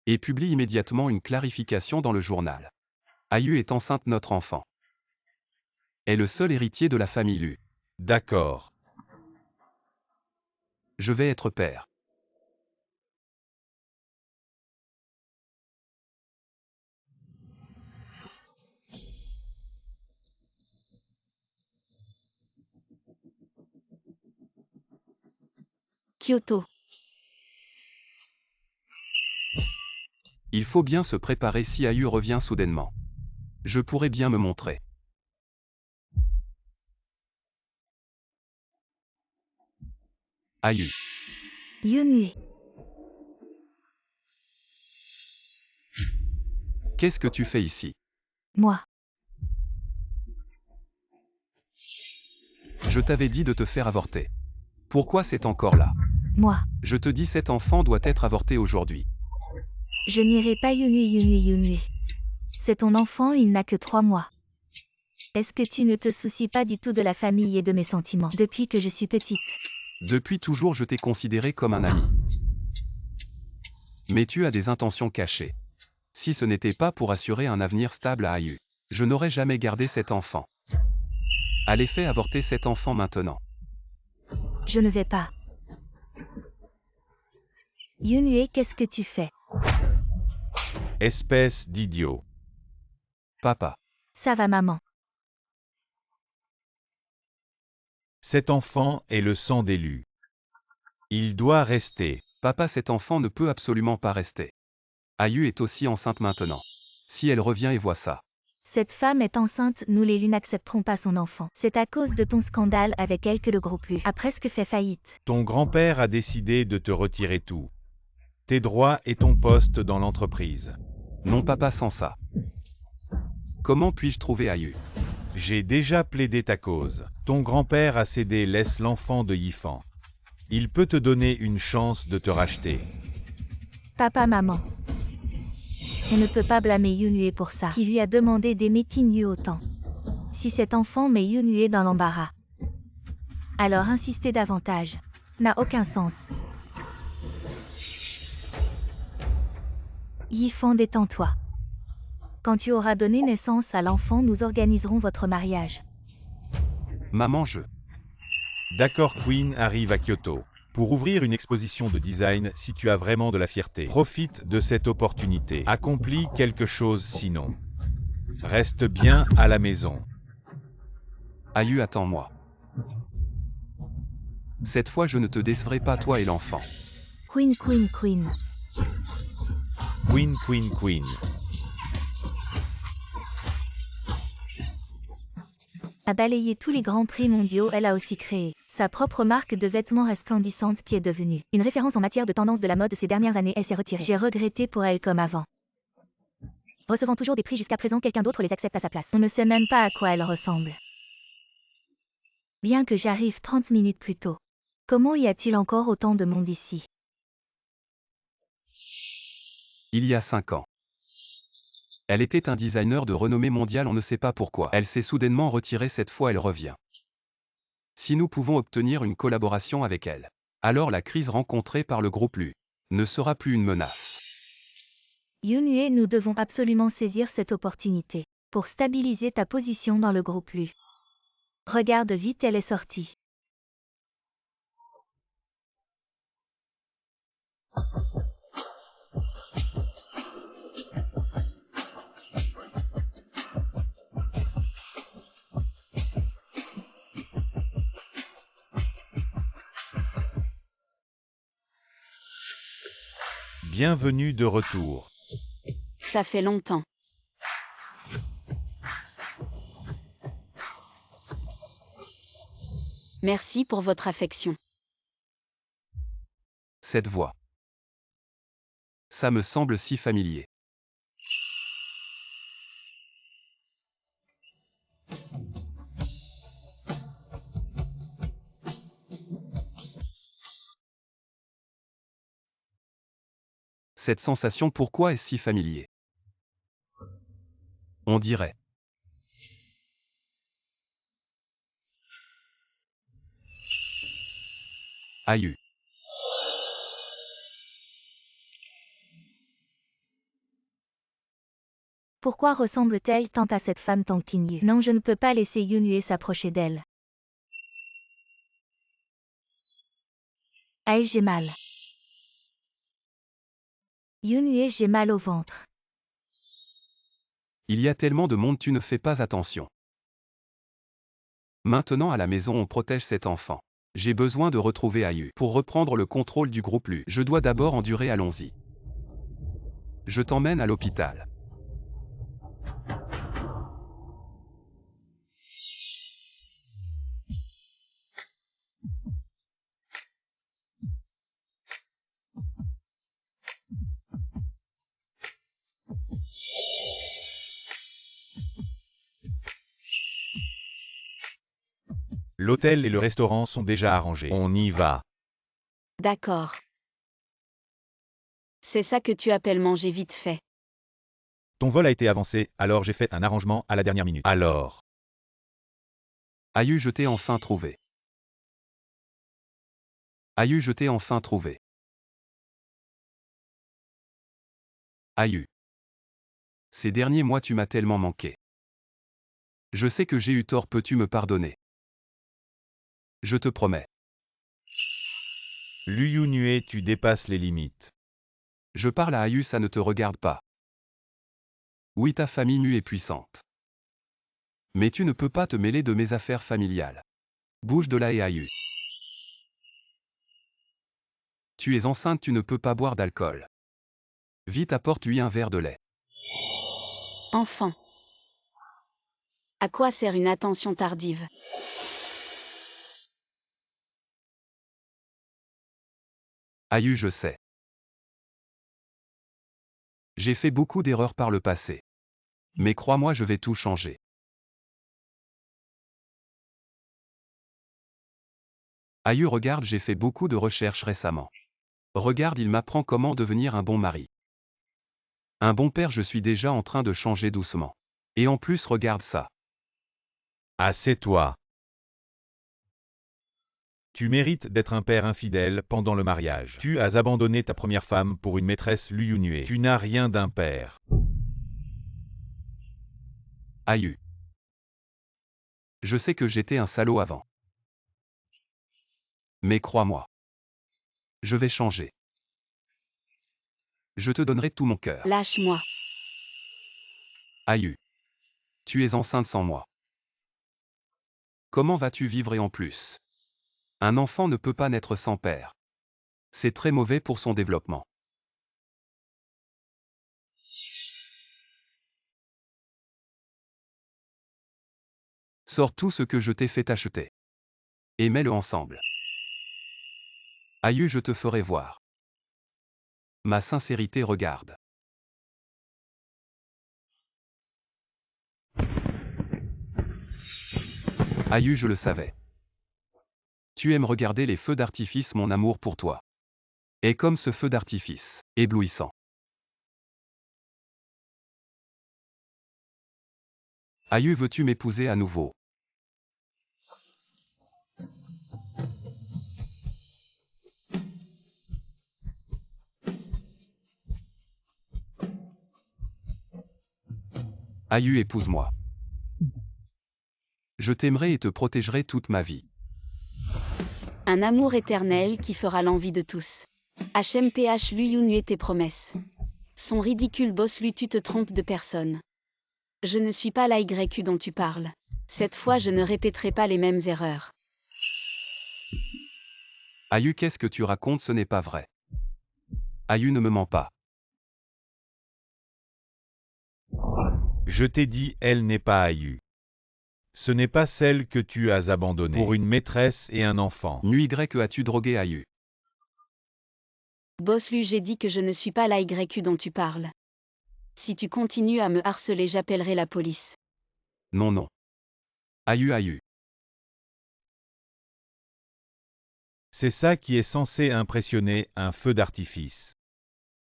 Et publie immédiatement une clarification dans le journal. Ayu est enceinte, notre enfant est le seul héritier de la famille Lu. D'accord. Je vais être père. Kyoto. Il faut bien se préparer si Ayu revient soudainement. Je pourrais bien me montrer. Ayu. Yunue. Qu'est-ce que tu fais ici? Moi. Je t'avais dit de te faire avorter. Pourquoi c'est encore là? Moi. Je te dis, cet enfant doit être avorté aujourd'hui. Je n'irai pas Yunue. C'est ton enfant, il n'a que 3 mois. Est-ce que tu ne te soucies pas du tout de la famille et de mes sentiments depuis que je suis petite? Depuis toujours je t'ai considéré comme un ami. Mais tu as des intentions cachées. Si ce n'était pas pour assurer un avenir stable à Ayu, je n'aurais jamais gardé cet enfant. Allez, fais avorter cet enfant maintenant. Je ne vais pas. Yunue, qu'est-ce que tu fais? Espèce d'idiot. Papa. Ça va, maman. Cet enfant est le sang d'élu. Il doit rester. Papa, cet enfant ne peut absolument pas rester. Ayu est aussi enceinte maintenant. Si elle revient et voit ça. Cette femme est enceinte, nous les Lu n'accepterons pas son enfant. C'est à cause de ton scandale avec elle que le groupe Lu a presque fait faillite. Ton grand-père a décidé de te retirer tout. Tes droits et ton poste dans l'entreprise. Non, papa, sans ça. Comment puis-je trouver Ayu? J'ai déjà plaidé ta cause. Ton grand-père a cédé, laisse l'enfant de Yifan. Il peut te donner une chance de te racheter. Papa, maman. On ne peut pas blâmer Yunue pour ça, qui lui a demandé d'aimer Kinyu autant. Si cet enfant met Yunue dans l'embarras, alors insister davantage n'a aucun sens. Yifan, détends-toi. Quand tu auras donné naissance à l'enfant, nous organiserons votre mariage. Maman, D'accord, Queen arrive à Kyoto. Pour ouvrir une exposition de design, si tu as vraiment de la fierté, profite de cette opportunité. Accomplis quelque chose sinon. Reste bien à la maison. Ayu, attends-moi. Cette fois je ne te décevrai pas, toi et l'enfant. Queen. Queen. A balayé tous les grands prix mondiaux, elle a aussi créé sa propre marque de vêtements resplendissante qui est devenue une référence en matière de tendance de la mode ces dernières années. Elle s'est retirée. J'ai regretté pour elle comme avant. Recevant toujours des prix jusqu'à présent, quelqu'un d'autre les accepte à sa place. On ne sait même pas à quoi elle ressemble. Bien que j'arrive 30 minutes plus tôt. Comment y a-t-il encore autant de monde ici? Il y a 5 ans. Elle était un designer de renommée mondiale, on ne sait pas pourquoi. Elle s'est soudainement retirée, cette fois elle revient. Si nous pouvons obtenir une collaboration avec elle, alors la crise rencontrée par le groupe Lu ne sera plus une menace. Yunue, nous devons absolument saisir cette opportunité pour stabiliser ta position dans le groupe Lu. Regarde vite, elle est sortie. Bienvenue de retour. Ça fait longtemps. Merci pour votre affection. Cette voix. Ça me semble si familier. Cette sensation, pourquoi est-ce si familier? On dirait. Aïe. Pourquoi ressemble-t-elle tant à cette femme Tang Qingyu? Non, je ne peux pas laisser Yunue s'approcher d'elle. Aïe, j'ai mal. Yunue, j'ai mal au ventre. Il y a tellement de monde, tu ne fais pas attention. Maintenant à la maison on protège cet enfant. J'ai besoin de retrouver Aïe. Pour reprendre le contrôle du groupe Lu, je dois d'abord endurer, allons-y. Je t'emmène à l'hôpital. L'hôtel et le restaurant sont déjà arrangés. On y va. D'accord. C'est ça que tu appelles manger vite fait. Ton vol a été avancé, alors j'ai fait un arrangement à la dernière minute. Alors. Aïe, je t'ai enfin trouvé. Aïe, je t'ai enfin trouvé. Aïe. Ces derniers mois tu m'as tellement manqué. Je sais que j'ai eu tort, peux-tu me pardonner? Je te promets. Lu Yunue, tu dépasses les limites. Je parle à Aïe, ça ne te regarde pas. Oui, ta famille nue est puissante. Mais tu ne peux pas te mêler de mes affaires familiales. Bouge de là et Aïe. Tu es enceinte, tu ne peux pas boire d'alcool. Vite, apporte-lui un verre de lait. Enfant. À quoi sert une attention tardive? Aïe, je sais. J'ai fait beaucoup d'erreurs par le passé. Mais crois-moi, je vais tout changer. Aïe, regarde, j'ai fait beaucoup de recherches récemment. Regarde, il m'apprend comment devenir un bon mari. Un bon père, je suis déjà en train de changer doucement. Et en plus, regarde ça. Assieds-toi. Tu mérites d'être un père infidèle pendant le mariage. Tu as abandonné ta première femme pour une maîtresse Lu Yunue. Tu n'as rien d'un père. Aïe. Je sais que j'étais un salaud avant. Mais crois-moi. Je vais changer. Je te donnerai tout mon cœur. Lâche-moi. Aïe. Tu es enceinte sans moi. Comment vas-tu vivre et en plus? Un enfant ne peut pas naître sans père. C'est très mauvais pour son développement. Sors tout ce que je t'ai fait acheter. Et mets-le ensemble. Aïe, je te ferai voir. Ma sincérité, regarde. Aïe, je le savais. Tu aimes regarder les feux d'artifice, mon amour pour toi. Et comme ce feu d'artifice, éblouissant. Aïe, veux-tu m'épouser à nouveau? Aïe, épouse-moi. Je t'aimerai et te protégerai toute ma vie. Un amour éternel qui fera l'envie de tous. HMPH Lu Yunue, tes promesses. Son ridicule boss Lu, tu te trompes de personne. Je ne suis pas la YQ dont tu parles. Cette fois je ne répéterai pas les mêmes erreurs. Aïe, qu'est-ce que tu racontes, ce n'est pas vrai. Aïe, ne me mens pas. Je t'ai dit, elle n'est pas Aïe. Ce n'est pas celle que tu as abandonnée pour une maîtresse et un enfant. Nuit que as-tu drogué Aïe? Boss Lu, j'ai dit que je ne suis pas la YQ dont tu parles. Si tu continues à me harceler, j'appellerai la police. Non, non. Aïe, aïe. C'est ça qui est censé impressionner un feu d'artifice.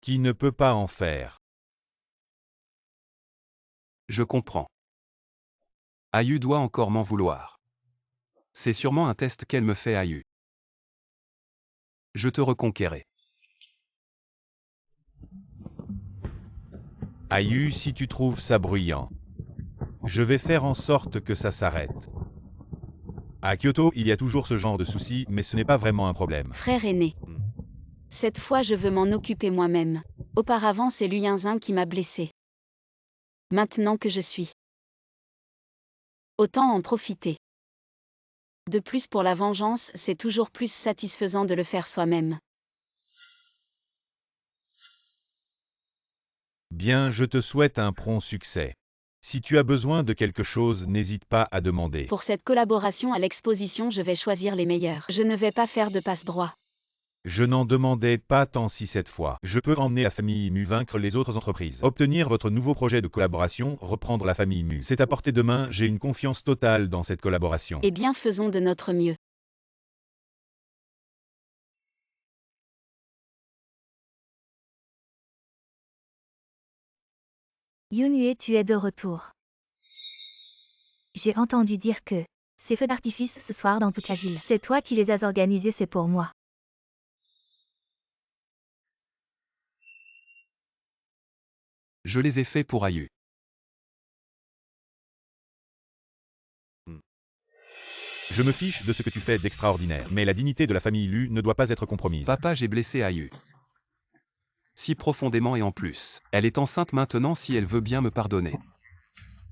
Qui ne peut pas en faire. Je comprends. Ayu doit encore m'en vouloir. C'est sûrement un test qu'elle me fait Ayu. Je te reconquérai. Ayu, si tu trouves ça bruyant, je vais faire en sorte que ça s'arrête. À Kyoto, il y a toujours ce genre de soucis, mais ce n'est pas vraiment un problème. Frère aîné. Cette fois je veux m'en occuper moi-même. Auparavant c'est Liu Yinzin qui m'a blessé. Maintenant que je suis. Autant en profiter. De plus pour la vengeance, c'est toujours plus satisfaisant de le faire soi-même. Bien, je te souhaite un prompt succès. Si tu as besoin de quelque chose, n'hésite pas à demander. Pour cette collaboration à l'exposition, je vais choisir les meilleurs. Je ne vais pas faire de passe-droit. Je n'en demandais pas tant si cette fois. Je peux emmener la famille Mu vaincre les autres entreprises. Obtenir votre nouveau projet de collaboration, reprendre la famille Mu. C'est à portée de main, j'ai une confiance totale dans cette collaboration. Eh bien faisons de notre mieux. Yunue, tu es de retour. J'ai entendu dire que ces feux d'artifice ce soir dans toute la ville. C'est toi qui les as organisés, c'est pour moi. Je les ai faits pour Ayu. Je me fiche de ce que tu fais d'extraordinaire, mais la dignité de la famille Lu ne doit pas être compromise. Papa, j'ai blessé Ayu. Si profondément et en plus. Elle est enceinte maintenant si elle veut bien me pardonner.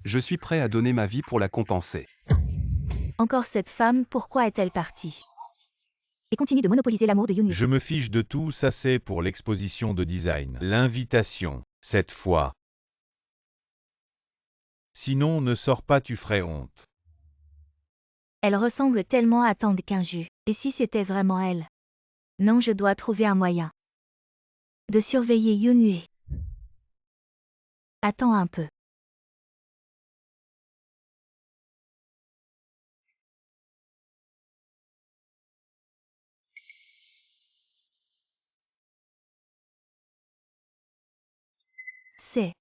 Je suis prêt à donner ma vie pour la compenser. Encore cette femme, pourquoi est-elle partie? Et continue de monopoliser l'amour de Yunue. Je me fiche de tout, ça c'est pour l'exposition de design. L'invitation, cette fois. Sinon, ne sors pas, tu ferais honte. Elle ressemble tellement à Tang Qingju. Et si c'était vraiment elle? Non, je dois trouver un moyen de surveiller Yunue. Attends un peu. C'est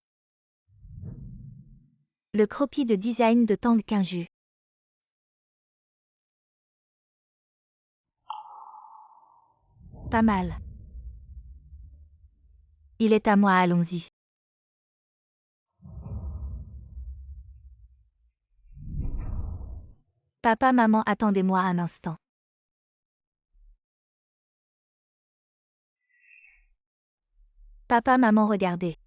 le croquis de design de Tang Qingju. Pas mal. Il est à moi, allons-y. Papa, maman, attendez-moi un instant. Papa, maman, regardez.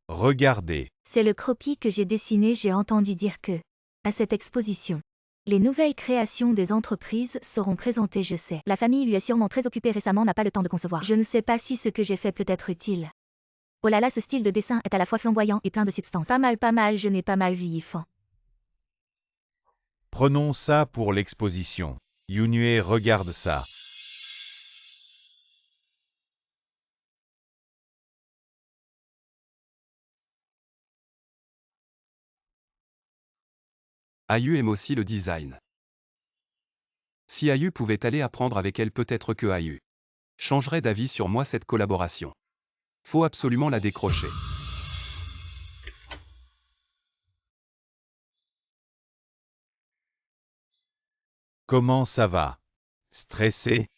Regardez. C'est le croquis que j'ai dessiné, j'ai entendu dire que, à cette exposition, les nouvelles créations des entreprises seront présentées, je sais. La famille lui est sûrement très occupée récemment, n'a pas le temps de concevoir. Je ne sais pas si ce que j'ai fait peut être utile. Oh là là, ce style de dessin est à la fois flamboyant et plein de substance. Pas mal, je n'ai pas mal vieillissant. Prenons ça pour l'exposition. Yunue, regarde ça. Ayu aime aussi le design. Si Ayu pouvait aller apprendre avec elle, peut-être que Ayu changerait d'avis sur moi. Cette collaboration. Faut absolument la décrocher. Comment ça va? Stressé?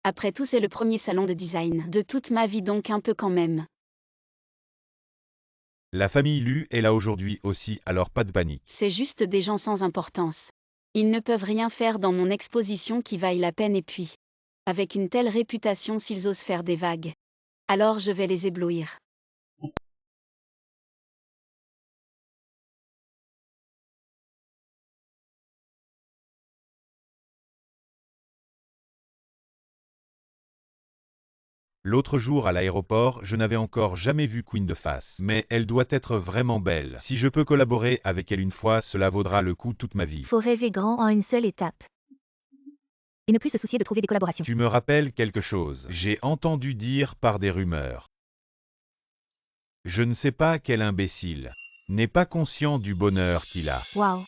Après tout c'est le premier salon de design de toute ma vie donc un peu quand même. La famille Lu est là aujourd'hui aussi, alors pas de panique. C'est juste des gens sans importance. Ils ne peuvent rien faire dans mon exposition qui vaille la peine et puis, avec une telle réputation s'ils osent faire des vagues. Alors je vais les éblouir. L'autre jour à l'aéroport, je n'avais encore jamais vu Queen de face. Mais elle doit être vraiment belle. Si je peux collaborer avec elle une fois, cela vaudra le coup toute ma vie. Faut rêver grand en une seule étape. Et ne plus se soucier de trouver des collaborations. Tu me rappelles quelque chose. J'ai entendu dire par des rumeurs. Je ne sais pas quel imbécile n'est pas conscient du bonheur qu'il a. Waouh!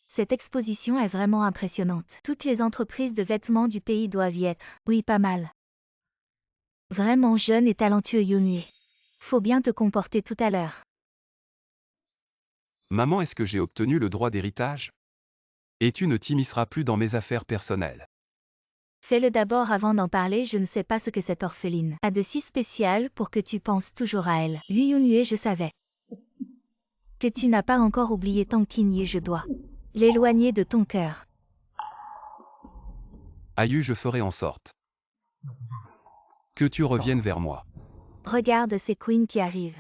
Cette exposition est vraiment impressionnante. Toutes les entreprises de vêtements du pays doivent y être. Oui, pas mal. Vraiment jeune et talentueux Yunue. Faut bien te comporter tout à l'heure. Maman, est-ce que j'ai obtenu le droit d'héritage? Et tu ne t'immisceras plus dans mes affaires personnelles. Fais-le d'abord avant d'en parler, je ne sais pas ce que cette orpheline a de si spécial pour que tu penses toujours à elle. Lui Yunue, je savais que tu n'as pas encore oublié Tang Qinyu, je dois l'éloigner de ton cœur. Aïe, je ferai en sorte que tu reviennes vers moi. Regarde, c'est Queen qui arrive.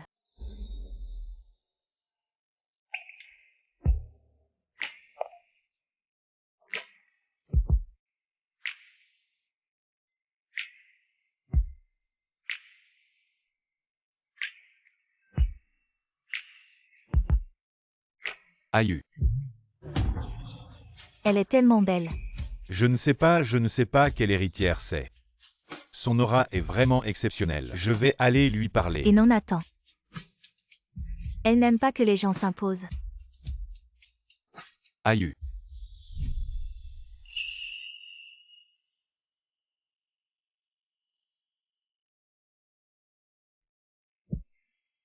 Aïe. Elle est tellement belle. Je ne sais pas quelle héritière c'est. Son aura est vraiment exceptionnelle. Je vais aller lui Et parler. non, attends. Elle n'aime pas que les gens s'imposent. Aïe.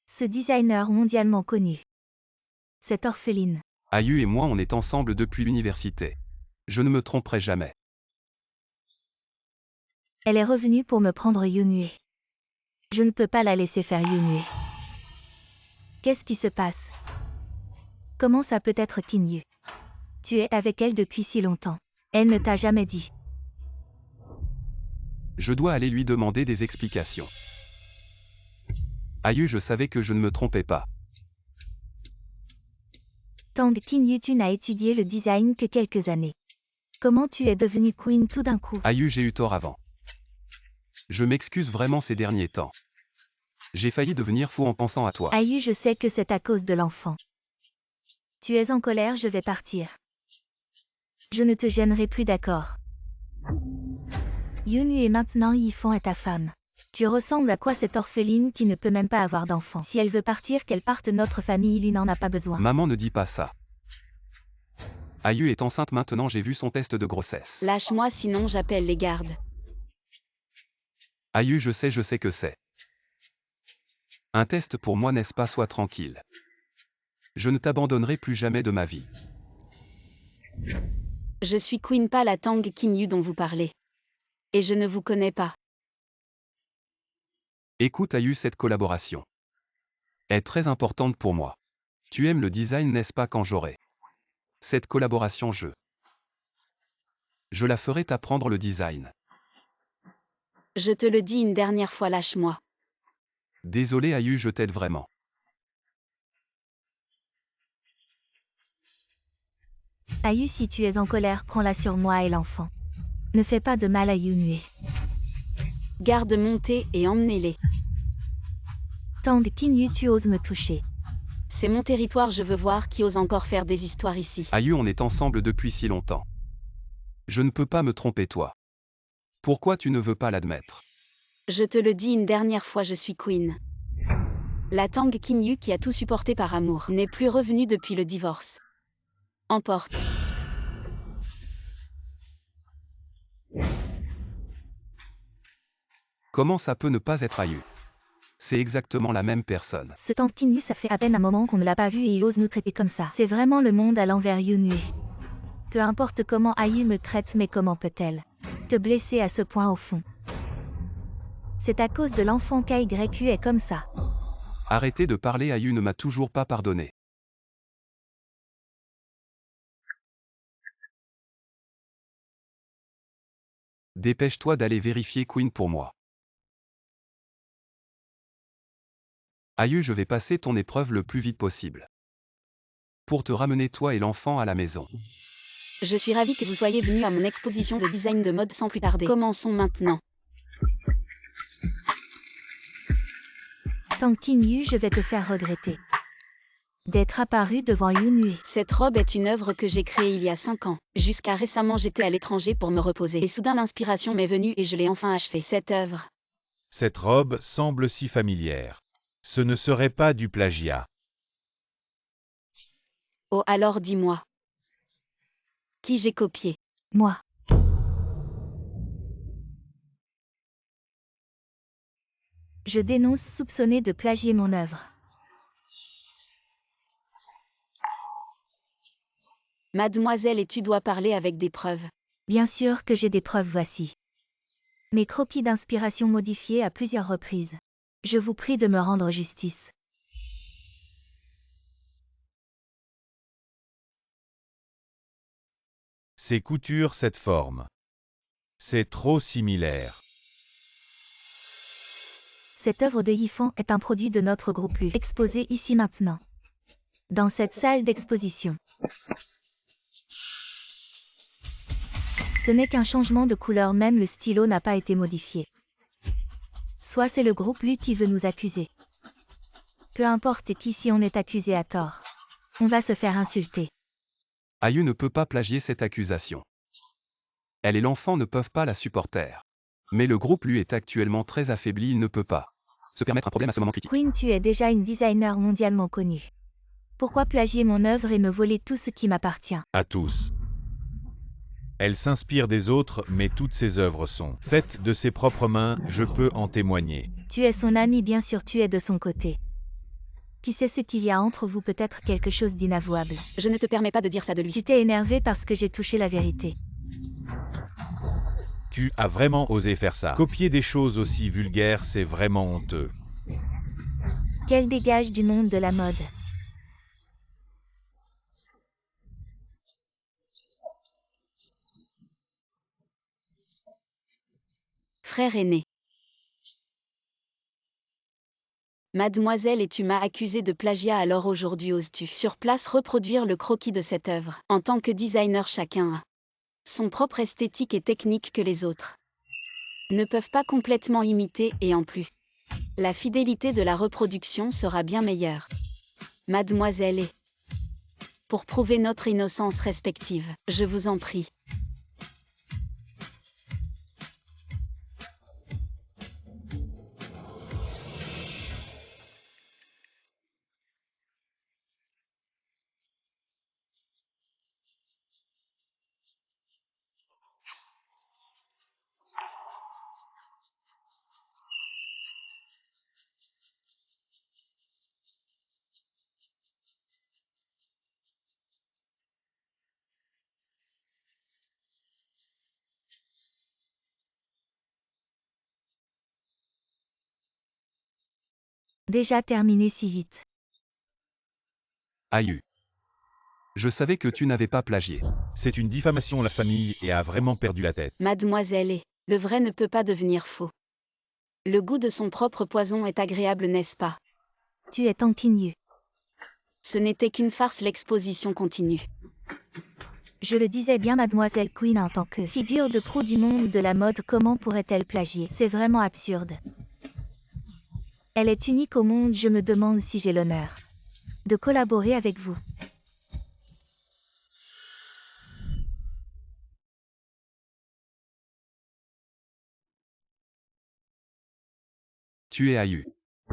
Ce designer mondialement connu. Cette orpheline. Aïe et moi on est ensemble depuis l'université. Je ne me tromperai jamais. Elle est revenue pour me prendre Yunue. Je ne peux pas la laisser faire Yunue. Qu'est-ce qui se passe? Comment ça peut être Qinyu? Tu es avec elle depuis si longtemps. Elle ne t'a jamais dit. Je dois aller lui demander des explications. Aïe, je savais que je ne me trompais pas. Tang Qinyu, tu n'as étudié le design que quelques années. Comment tu es devenue queen tout d'un coup? Aïe, j'ai eu tort avant. Je m'excuse vraiment ces derniers temps. J'ai failli devenir fou en pensant à toi. Aïe, je sais que c'est à cause de l'enfant. Tu es en colère, je vais partir. Je ne te gênerai plus, d'accord? Yunue et maintenant Yifan est ta femme. Tu ressembles à quoi cette orpheline qui ne peut même pas avoir d'enfant? Si elle veut partir, qu'elle parte, notre famille lui n'en a pas besoin. Maman ne dit pas ça. Aïe est enceinte maintenant, j'ai vu son test de grossesse. Lâche-moi sinon j'appelle les gardes. Aïe, je sais que c'est. Un test pour moi, n'est-ce pas? Sois tranquille. Je ne t'abandonnerai plus jamais de ma vie. Je suis Queen, pas la Tang Qinyu dont vous parlez. Et je ne vous connais pas. Écoute Aïe, cette collaboration est très importante pour moi. Tu aimes le design, n'est-ce pas? Quand j'aurai cette collaboration, je la ferai t'apprendre le design. Je te le dis une dernière fois, lâche-moi. Désolé Aïe, je t'aide vraiment. Aïe, si tu es en colère, prends-la sur moi et l'enfant. Ne fais pas de mal à Yunue. Garde montez et emmenez-les. Tang Qinyu, tu oses me toucher. C'est mon territoire, je veux voir qui ose encore faire des histoires ici. Aïe, on est ensemble depuis si longtemps. Je ne peux pas me tromper, toi. Pourquoi tu ne veux pas l'admettre? Je te le dis une dernière fois, je suis Queen. La Tang Qinyu qui a tout supporté par amour n'est plus revenue depuis le divorce. Emporte. Comment ça peut ne pas être Aïe? C'est exactement la même personne. Ce Tang Qinyu, ça fait à peine un moment qu'on ne l'a pas vu et il ose nous traiter comme ça. C'est vraiment le monde à l'envers, Yunue. Peu importe comment Aïe me traite, mais comment peut-elle te blesser à ce point au fond? C'est à cause de l'enfant qu'AYU est comme ça. Arrêtez de parler, Aïe ne m'a toujours pas pardonné. Dépêche-toi d'aller vérifier Queen pour moi. Aïe, je vais passer ton épreuve le plus vite possible. Pour te ramener toi et l'enfant à la maison. Je suis ravie que vous soyez venu à mon exposition de design de mode sans plus tarder. Commençons maintenant. Tang Qinyu, je vais te faire regretter d'être apparu devant Yunue. Cette robe est une œuvre que j'ai créée il y a 5 ans. Jusqu'à récemment, j'étais à l'étranger pour me reposer. Et soudain, l'inspiration m'est venue et je l'ai enfin achevée. Cette œuvre. Cette robe semble si familière. Ce ne serait pas du plagiat. Oh, alors dis-moi. Qui j'ai copié? Moi. Je dénonce soupçonné de plagier mon œuvre. Mademoiselle, et tu dois parler avec des preuves. Bien sûr que j'ai des preuves, voici. Mes croquis d'inspiration modifiés à plusieurs reprises. Je vous prie de me rendre justice. Ces coutures, cette forme. C'est trop similaire. Cette œuvre de Yifan est un produit de notre groupe Lu, exposé ici maintenant. Dans cette salle d'exposition. Ce n'est qu'un changement de couleur, même le stylo n'a pas été modifié. Soit c'est le groupe Lu qui veut nous accuser. Peu importe qui, si on est accusé à tort. On va se faire insulter. Ayu ne peut pas plagier cette accusation. Elle et l'enfant ne peuvent pas la supporter. Mais le groupe lui est actuellement très affaibli, il ne peut pas se permettre un problème à ce moment critique. Queen, tu es déjà une designer mondialement connue. Pourquoi plagier mon œuvre et me voler tout ce qui m'appartient? À tous. Elle s'inspire des autres, mais toutes ses œuvres sont faites de ses propres mains, je peux en témoigner. Tu es son ami, bien sûr, tu es de son côté. Qui sait ce qu'il y a entre vous, peut-être quelque chose d'inavouable. Je ne te permets pas de dire ça de lui. Tu t'es énervé parce que j'ai touché la vérité. Tu as vraiment osé faire ça. Copier des choses aussi vulgaires, c'est vraiment honteux. Qu'elle dégage du monde de la mode. Frère aîné. Mademoiselle, et tu m'as accusé de plagiat, alors aujourd'hui oses-tu sur place reproduire le croquis de cette œuvre? En tant que designer, chacun a son propre esthétique et technique que les autres ne peuvent pas complètement imiter, et en plus, la fidélité de la reproduction sera bien meilleure. Mademoiselle, et pour prouver notre innocence respective, je vous en prie. Déjà terminé si vite. Ayu. Je savais que tu n'avais pas plagié. C'est une diffamation, la famille, et a vraiment perdu la tête. Mademoiselle, et le vrai ne peut pas devenir faux. Le goût de son propre poison est agréable, n'est-ce pas? Tu es tanquignu. Ce n'était qu'une farce, l'exposition continue. Je le disais bien, Mademoiselle Queen, en tant que figure de proue du monde de la mode, comment pourrait-elle plagier? C'est vraiment absurde. Elle est unique au monde, je me demande si j'ai l'honneur de collaborer avec vous. Tu es Ayu.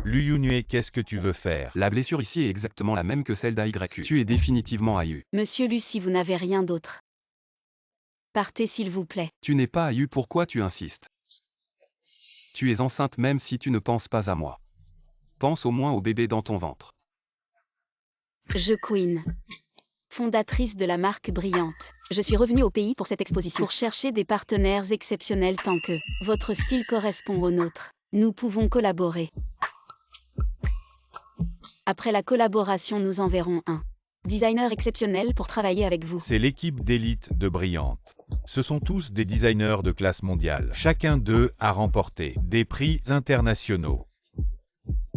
Lu Yunue, qu'est-ce que tu veux faire? La blessure ici est exactement la même que celle d'AYU. Tu es définitivement Ayu. Monsieur Lu, si vous n'avez rien d'autre, partez s'il vous plaît. Tu n'es pas Ayu, pourquoi tu insistes? Tu es enceinte même si tu ne penses pas à moi. Pense au moins au bébé dans ton ventre. Je Queen, fondatrice de la marque Brillante. Je suis revenue au pays pour cette exposition, pour chercher des partenaires exceptionnels tant que votre style correspond au nôtre. Nous pouvons collaborer. Après la collaboration, nous enverrons un designer exceptionnel pour travailler avec vous. C'est l'équipe d'élite de Brillante. Ce sont tous des designers de classe mondiale. Chacun d'eux a remporté des prix internationaux.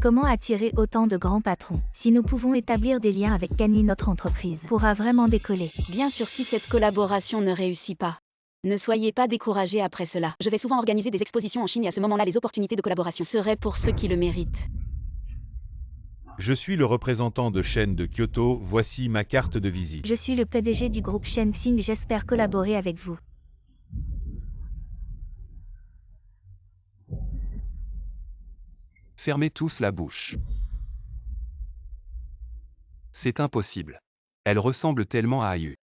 Comment attirer autant de grands patrons? Si nous pouvons établir des liens avec Kanye, notre entreprise pourra vraiment décoller. Bien sûr, si cette collaboration ne réussit pas, ne soyez pas découragés après cela. Je vais souvent organiser des expositions en Chine et à ce moment-là, les opportunités de collaboration seraient pour ceux qui le méritent. Je suis le représentant de Shen de Kyoto, voici ma carte de visite. Je suis le PDG du groupe Shenzhen, j'espère collaborer avec vous. Fermez tous la bouche. C'est impossible. Elle ressemble tellement à Ayu.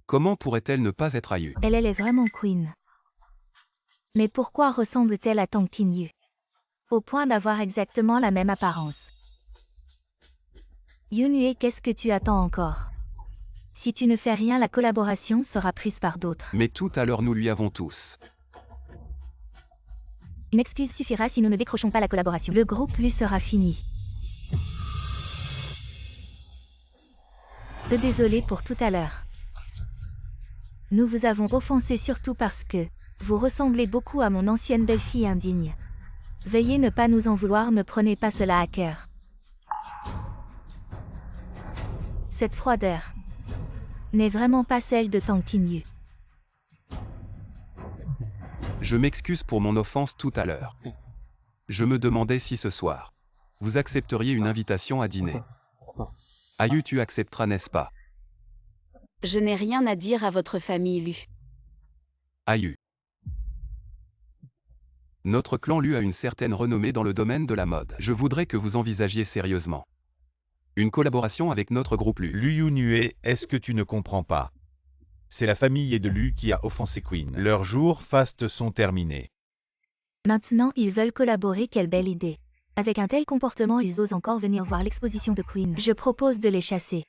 Comment pourrait-elle ne pas être Ayu? Elle est vraiment Queen. Mais pourquoi ressemble-t-elle à Tang Qinyu? Au point d'avoir exactement la même apparence. Yunhue, qu'est-ce que tu attends encore? Si tu ne fais rien, la collaboration sera prise par d'autres. Mais tout à l'heure nous lui avons tous. Une excuse suffira si nous ne décrochons pas la collaboration. Le groupe lui sera fini. Désolé pour tout à l'heure. Nous vous avons offensé surtout parce que vous ressemblez beaucoup à mon ancienne belle-fille indigne. Veuillez ne pas nous en vouloir, ne prenez pas cela à cœur. Cette froideur n'est vraiment pas celle de Tang Qinyu. Je m'excuse pour mon offense tout à l'heure. Je me demandais si ce soir, vous accepteriez une invitation à dîner. Ayu, tu accepteras, n'est-ce pas? Je n'ai rien à dire à votre famille, Lu. Ayu. Notre clan Lu a une certaine renommée dans le domaine de la mode. Je voudrais que vous envisagiez sérieusement une collaboration avec notre groupe Lu. Lu Yunhue, est-ce que tu ne comprends pas? C'est la famille de Lu qui a offensé Queen. Leurs jours fastes sont terminés. Maintenant, ils veulent collaborer, quelle belle idée. Avec un tel comportement, ils osent encore venir voir l'exposition de Queen. Je propose de les chasser.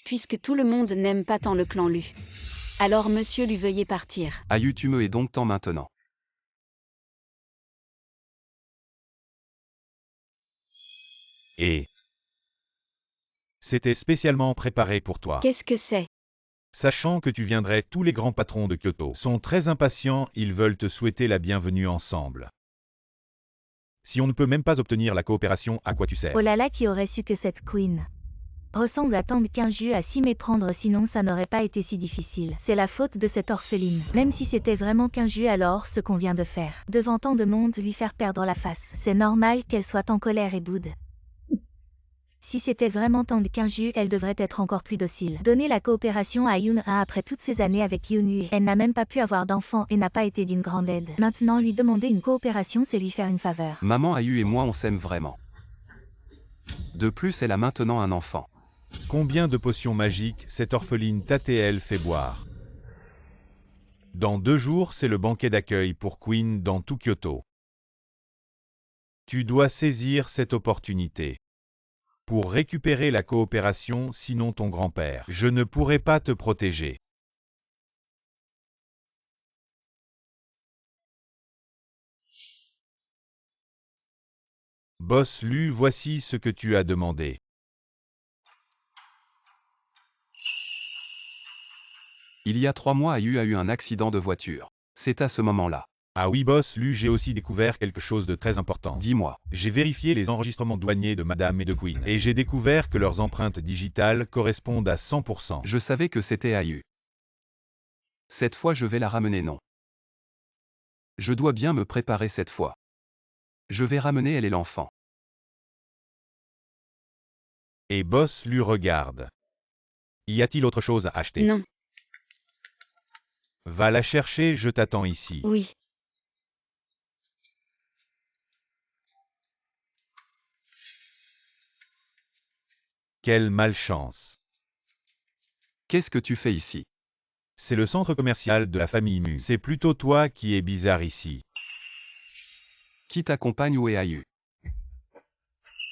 Puisque tout le monde n'aime pas tant le clan Lu. Alors monsieur Lu, veuillez partir. Ayu, tu me es donc temps maintenant. Et c'était spécialement préparé pour toi. Qu'est-ce que c'est? Sachant que tu viendrais, tous les grands patrons de Kyoto sont très impatients, ils veulent te souhaiter la bienvenue ensemble. Si on ne peut même pas obtenir la coopération, à quoi tu sers? Oh là là, qui aurait su que cette Queen ressemble à Tang Qinyu à s'y méprendre, sinon ça n'aurait pas été si difficile. C'est la faute de cette orpheline. Même si c'était vraiment Qinyu, alors ce qu'on vient de faire, devant tant de monde, lui faire perdre la face. C'est normal qu'elle soit en colère et boude. Si c'était vraiment Tang Qinyu, elle devrait être encore plus docile. Donner la coopération à Yunhue après toutes ces années avec Yunhue. Elle n'a même pas pu avoir d'enfant et n'a pas été d'une grande aide. Maintenant, lui demander une coopération, c'est lui faire une faveur. Maman Ayu et moi on s'aime vraiment. De plus, elle a maintenant un enfant. Combien de potions magiques cette orpheline t'a-t-elle fait boire? Dans 2 jours, c'est le banquet d'accueil pour Queen dans tout Kyoto. Tu dois saisir cette opportunité pour récupérer la coopération, sinon ton grand-père, je ne pourrai pas te protéger. Boss Lu, voici ce que tu as demandé. Il y a 3 mois, Ayu a eu un accident de voiture. C'est à ce moment-là. Ah oui boss Lu, j'ai aussi découvert quelque chose de très important. Dis-moi. J'ai vérifié les enregistrements douaniers de Madame et de Queen, et j'ai découvert que leurs empreintes digitales correspondent à 100%. Je savais que c'était Ayu. Cette fois je vais la ramener, non. Je dois bien me préparer cette fois. Je vais ramener elle et l'enfant. Et boss Lu regarde. Y a-t-il autre chose à acheter? Non. Va la chercher, je t'attends ici. Oui. Quelle malchance. Qu'est-ce que tu fais ici? C'est le centre commercial de la famille Mu. C'est plutôt toi qui es bizarre ici. Qui t'accompagne, où est Ayu?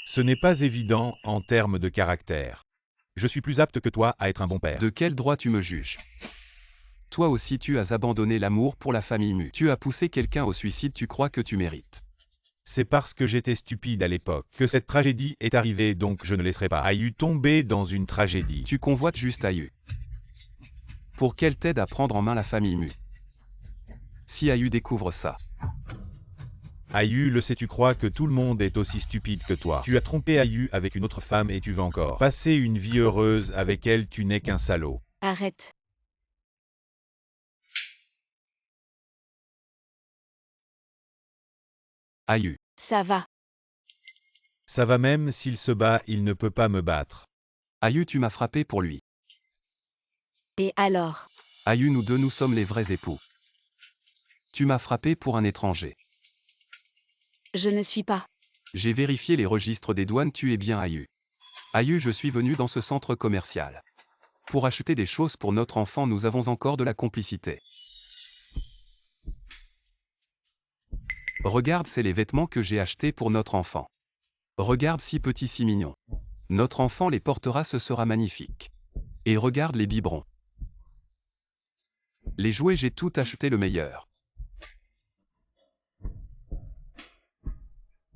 Ce n'est pas évident en termes de caractère. Je suis plus apte que toi à être un bon père. De quel droit tu me juges? Toi aussi tu as abandonné l'amour pour la famille Mu. Tu as poussé quelqu'un au suicide, tu crois que tu mérites. C'est parce que j'étais stupide à l'époque que cette tragédie est arrivée, donc je ne laisserai pas Ayu tomber dans une tragédie. Tu convoites juste Ayu. Pour qu'elle t'aide à prendre en main la famille Mu. Si Ayu découvre ça. Ayu, le sais, tu crois que tout le monde est aussi stupide que toi. Tu as trompé Ayu avec une autre femme et tu veux encore passer une vie heureuse avec elle, tu n'es qu'un salaud. Arrête. Ayu. Ça va. Ça va, même s'il se bat, il ne peut pas me battre. Ayu, tu m'as frappé pour lui. Et alors? Ayu, nous deux, nous sommes les vrais époux. Tu m'as frappé pour un étranger. Je ne suis pas. J'ai vérifié les registres des douanes, tu es bien Ayu. Ayu, je suis venu dans ce centre commercial. Pour acheter des choses pour notre enfant, nous avons encore de la complicité. Regarde, c'est les vêtements que j'ai achetés pour notre enfant. Regarde, si petits, si mignons. Notre enfant les portera, ce sera magnifique. Et regarde les biberons. Les jouets, j'ai tout acheté le meilleur.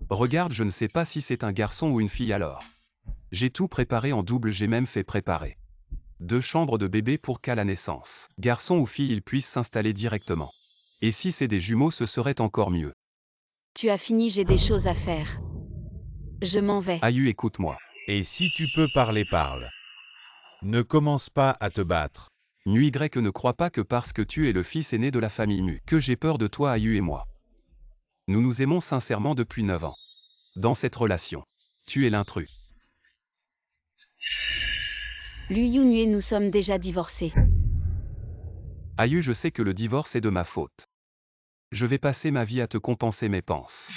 Regarde, je ne sais pas si c'est un garçon ou une fille alors. J'ai tout préparé en double, j'ai même fait préparer 2 chambres de bébé pour qu'à la naissance, garçon ou fille, ils puissent s'installer directement. Et si c'est des jumeaux, ce serait encore mieux. Tu as fini, j'ai des choses à faire. Je m'en vais. Aïe, écoute-moi. Et si tu peux parler, parle. Ne commence pas à te battre. Nuit Y, ne crois pas que parce que tu es le fils aîné de la famille Mu, que j'ai peur de toi, Aïe et moi. Nous nous aimons sincèrement depuis 9 ans. Dans cette relation, tu es l'intrus. Lu Yun et nous sommes déjà divorcés. Aïe, je sais que le divorce est de ma faute. Je vais passer ma vie à te compenser, mais pense.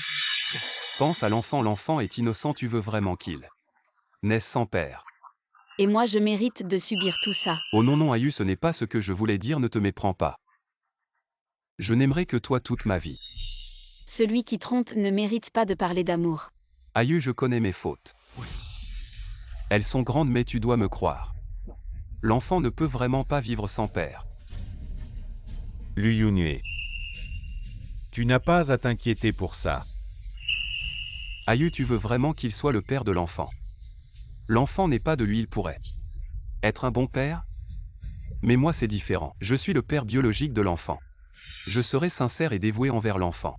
Pense à l'enfant, l'enfant est innocent, tu veux vraiment qu'il naisse sans père. Et moi je mérite de subir tout ça. Oh non non Aïe, ce n'est pas ce que je voulais dire, ne te méprends pas. Je n'aimerai que toi toute ma vie. Celui qui trompe ne mérite pas de parler d'amour. Aïe, je connais mes fautes. Elles sont grandes, mais tu dois me croire. L'enfant ne peut vraiment pas vivre sans père. Lu Yunue. Tu n'as pas à t'inquiéter pour ça. Aïe, tu veux vraiment qu'il soit le père de l'enfant. L'enfant n'est pas de lui, il pourrait être un bon père. Mais moi c'est différent, je suis le père biologique de l'enfant. Je serai sincère et dévoué envers l'enfant.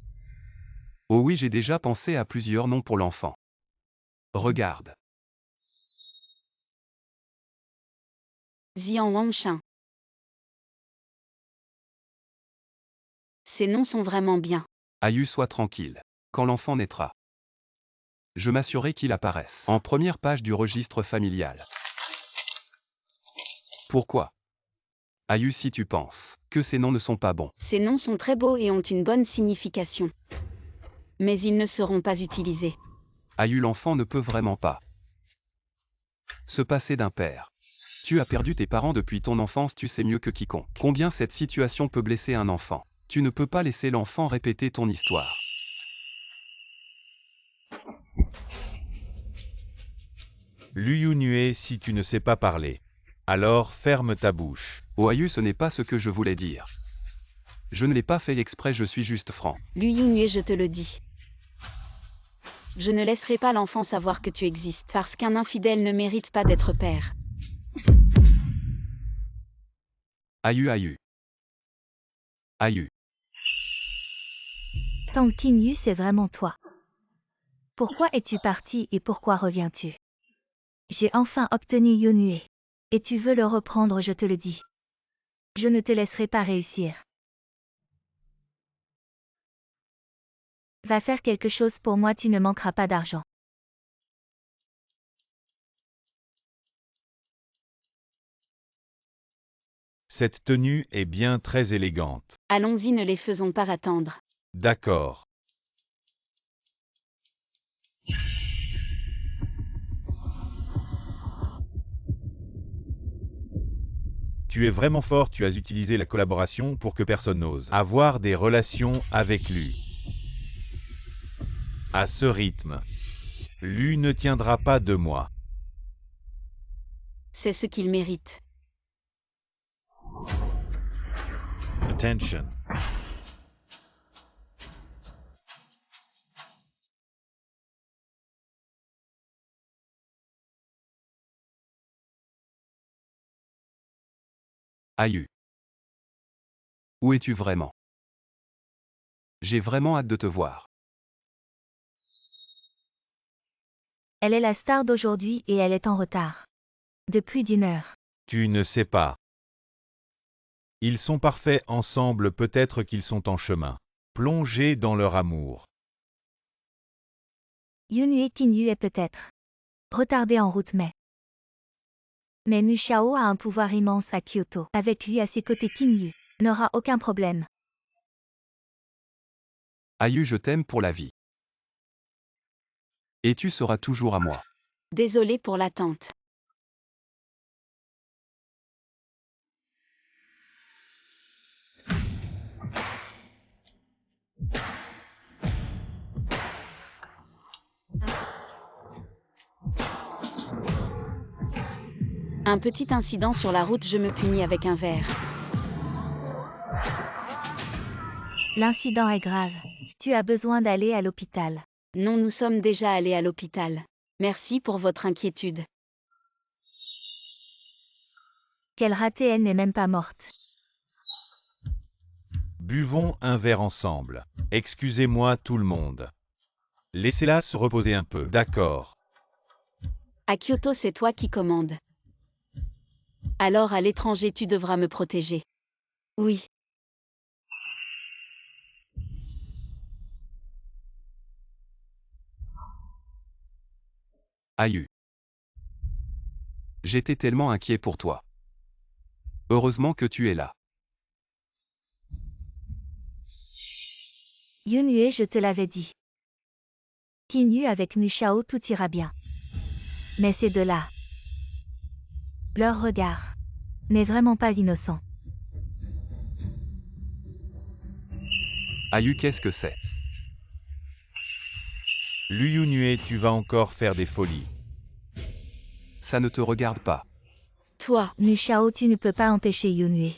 Oh oui, j'ai déjà pensé à plusieurs noms pour l'enfant. Regarde. Xian Wangshan. Ces noms sont vraiment bien. Aïe, sois tranquille. Quand l'enfant naîtra, je m'assurerai qu'il apparaisse en première page du registre familial. Pourquoi? Aïe, si tu penses que ces noms ne sont pas bons. Ces noms sont très beaux et ont une bonne signification. Mais ils ne seront pas utilisés. Aïe, l'enfant ne peut vraiment pas se passer d'un père. Tu as perdu tes parents depuis ton enfance, tu sais mieux que quiconque combien cette situation peut blesser un enfant. Tu ne peux pas laisser l'enfant répéter ton histoire. Lu Yunue, si tu ne sais pas parler, alors ferme ta bouche. Oh Aïe, ce n'est pas ce que je voulais dire. Je ne l'ai pas fait exprès, je suis juste franc. Lu Yunue, je te le dis. Je ne laisserai pas l'enfant savoir que tu existes, parce qu'un infidèle ne mérite pas d'être père. Aïe, aïe. Aïe. Tang Qingyu, c'est vraiment toi. Pourquoi es-tu parti et pourquoi reviens-tu? J'ai enfin obtenu Yunue. Et tu veux le reprendre, je te le dis. Je ne te laisserai pas réussir. Va faire quelque chose pour moi, tu ne manqueras pas d'argent. Cette tenue est bien très élégante. Allons-y, ne les faisons pas attendre. D'accord. Tu es vraiment fort, tu as utilisé la collaboration pour que personne n'ose avoir des relations avec lui. À ce rythme, lui ne tiendra pas de moi. C'est ce qu'il mérite. Attention. Aïe. Où es-tu vraiment? J'ai vraiment hâte de te voir. Elle est la star d'aujourd'hui et elle est en retard. De plus d'1 heure. Tu ne sais pas. Ils sont parfaits ensemble, peut-être qu'ils sont en chemin, plongés dans leur amour. Yunue Qingyu est peut-être retardé en route, mais Mu Xiao a un pouvoir immense à Kyoto. Avec lui à ses côtés, Qingyu n'aura aucun problème. Aïe, je t'aime pour la vie. Et tu seras toujours à moi. Désolé pour l'attente. Un petit incident sur la route, je me punis avec un verre. L'incident est grave. Tu as besoin d'aller à l'hôpital. Non, nous sommes déjà allés à l'hôpital. Merci pour votre inquiétude. Quelle ratée, elle n'est même pas morte. Buvons un verre ensemble. Excusez-moi tout le monde. Laissez-la se reposer un peu. D'accord. À Kyoto, c'est toi qui commandes. Alors à l'étranger, tu devras me protéger. Oui. Ayu. J'étais tellement inquiet pour toi. Heureusement que tu es là. Yunhue, je te l'avais dit. Kinyu avec Mushao, tout ira bien. Mais ces deux-là. Leur regard n'est vraiment pas innocent. Ayu, qu'est-ce que c'est? Lu Yunhue, tu vas encore faire des folies. Ça ne te regarde pas. Toi, Mushao, tu ne peux pas empêcher Yunhue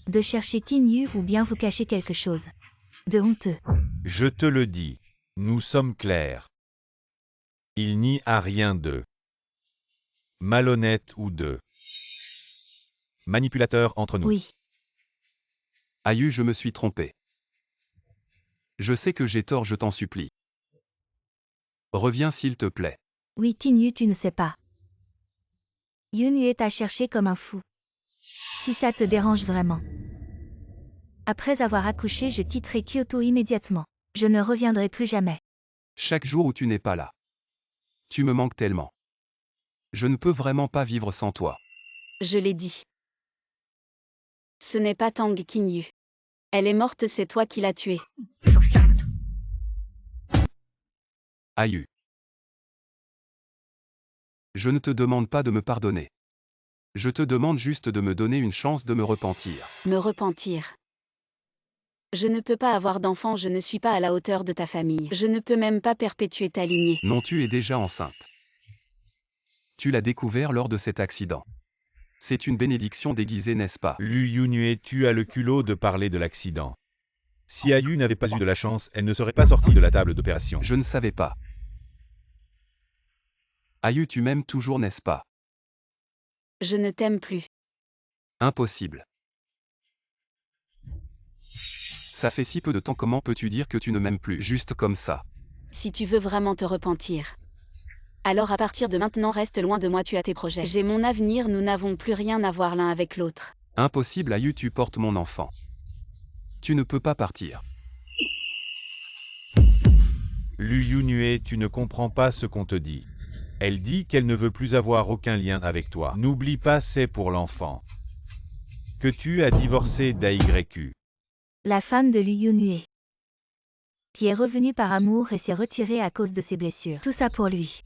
de chercher Kinyu ou bien vous cacher quelque chose de honteux. Je te le dis. Nous sommes clairs. Il n'y a rien de malhonnête ou de manipulateur entre nous. Oui, Ayu, je me suis trompé. Je sais que j'ai tort, je t'en supplie. Reviens s'il te plaît. oui, Kinyu, tu ne sais pas. Yunhue t'a cherché comme un fou. Si ça te dérange vraiment. Après avoir accouché, je quitterai Kyoto immédiatement. Je ne reviendrai plus jamais. Chaque jour où tu n'es pas là. Tu me manques tellement. Je ne peux vraiment pas vivre sans toi. je l'ai dit. Ce n'est pas Tang Kinyu. Elle est morte, c'est toi qui l'as tuée. Ayu. Je ne te demande pas de me pardonner. Je te demande juste de me donner une chance de me repentir. Me repentir. Je ne peux pas avoir d'enfant, je ne suis pas à la hauteur de ta famille. Je ne peux même pas perpétuer ta lignée. Non, tu es déjà enceinte. Tu l'as découvert lors de cet accident. C'est une bénédiction déguisée, n'est-ce pas? Lu Yunhue, tu as le culot de parler de l'accident. Si Ayu n'avait pas eu de la chance, elle ne serait pas sortie de la table d'opération. Je ne savais pas. Ayu, tu m'aimes toujours, n'est-ce pas? Je ne t'aime plus. Impossible. Ça fait si peu de temps, comment peux-tu dire que tu ne m'aimes plus, juste comme ça? Si tu veux vraiment te repentir. Alors à partir de maintenant, reste loin de moi, tu as tes projets. J'ai mon avenir, nous n'avons plus rien à voir l'un avec l'autre. Impossible, Ayu, tu portes mon enfant. Tu ne peux pas partir. Lu Yunhue, tu ne comprends pas ce qu'on te dit. Elle dit qu'elle ne veut plus avoir aucun lien avec toi. N'oublie pas, c'est pour l'enfant. Que tu as divorcé d'AYQ. La femme de Lu Yunhue. Qui est revenue par amour et s'est retirée à cause de ses blessures. Tout ça pour lui.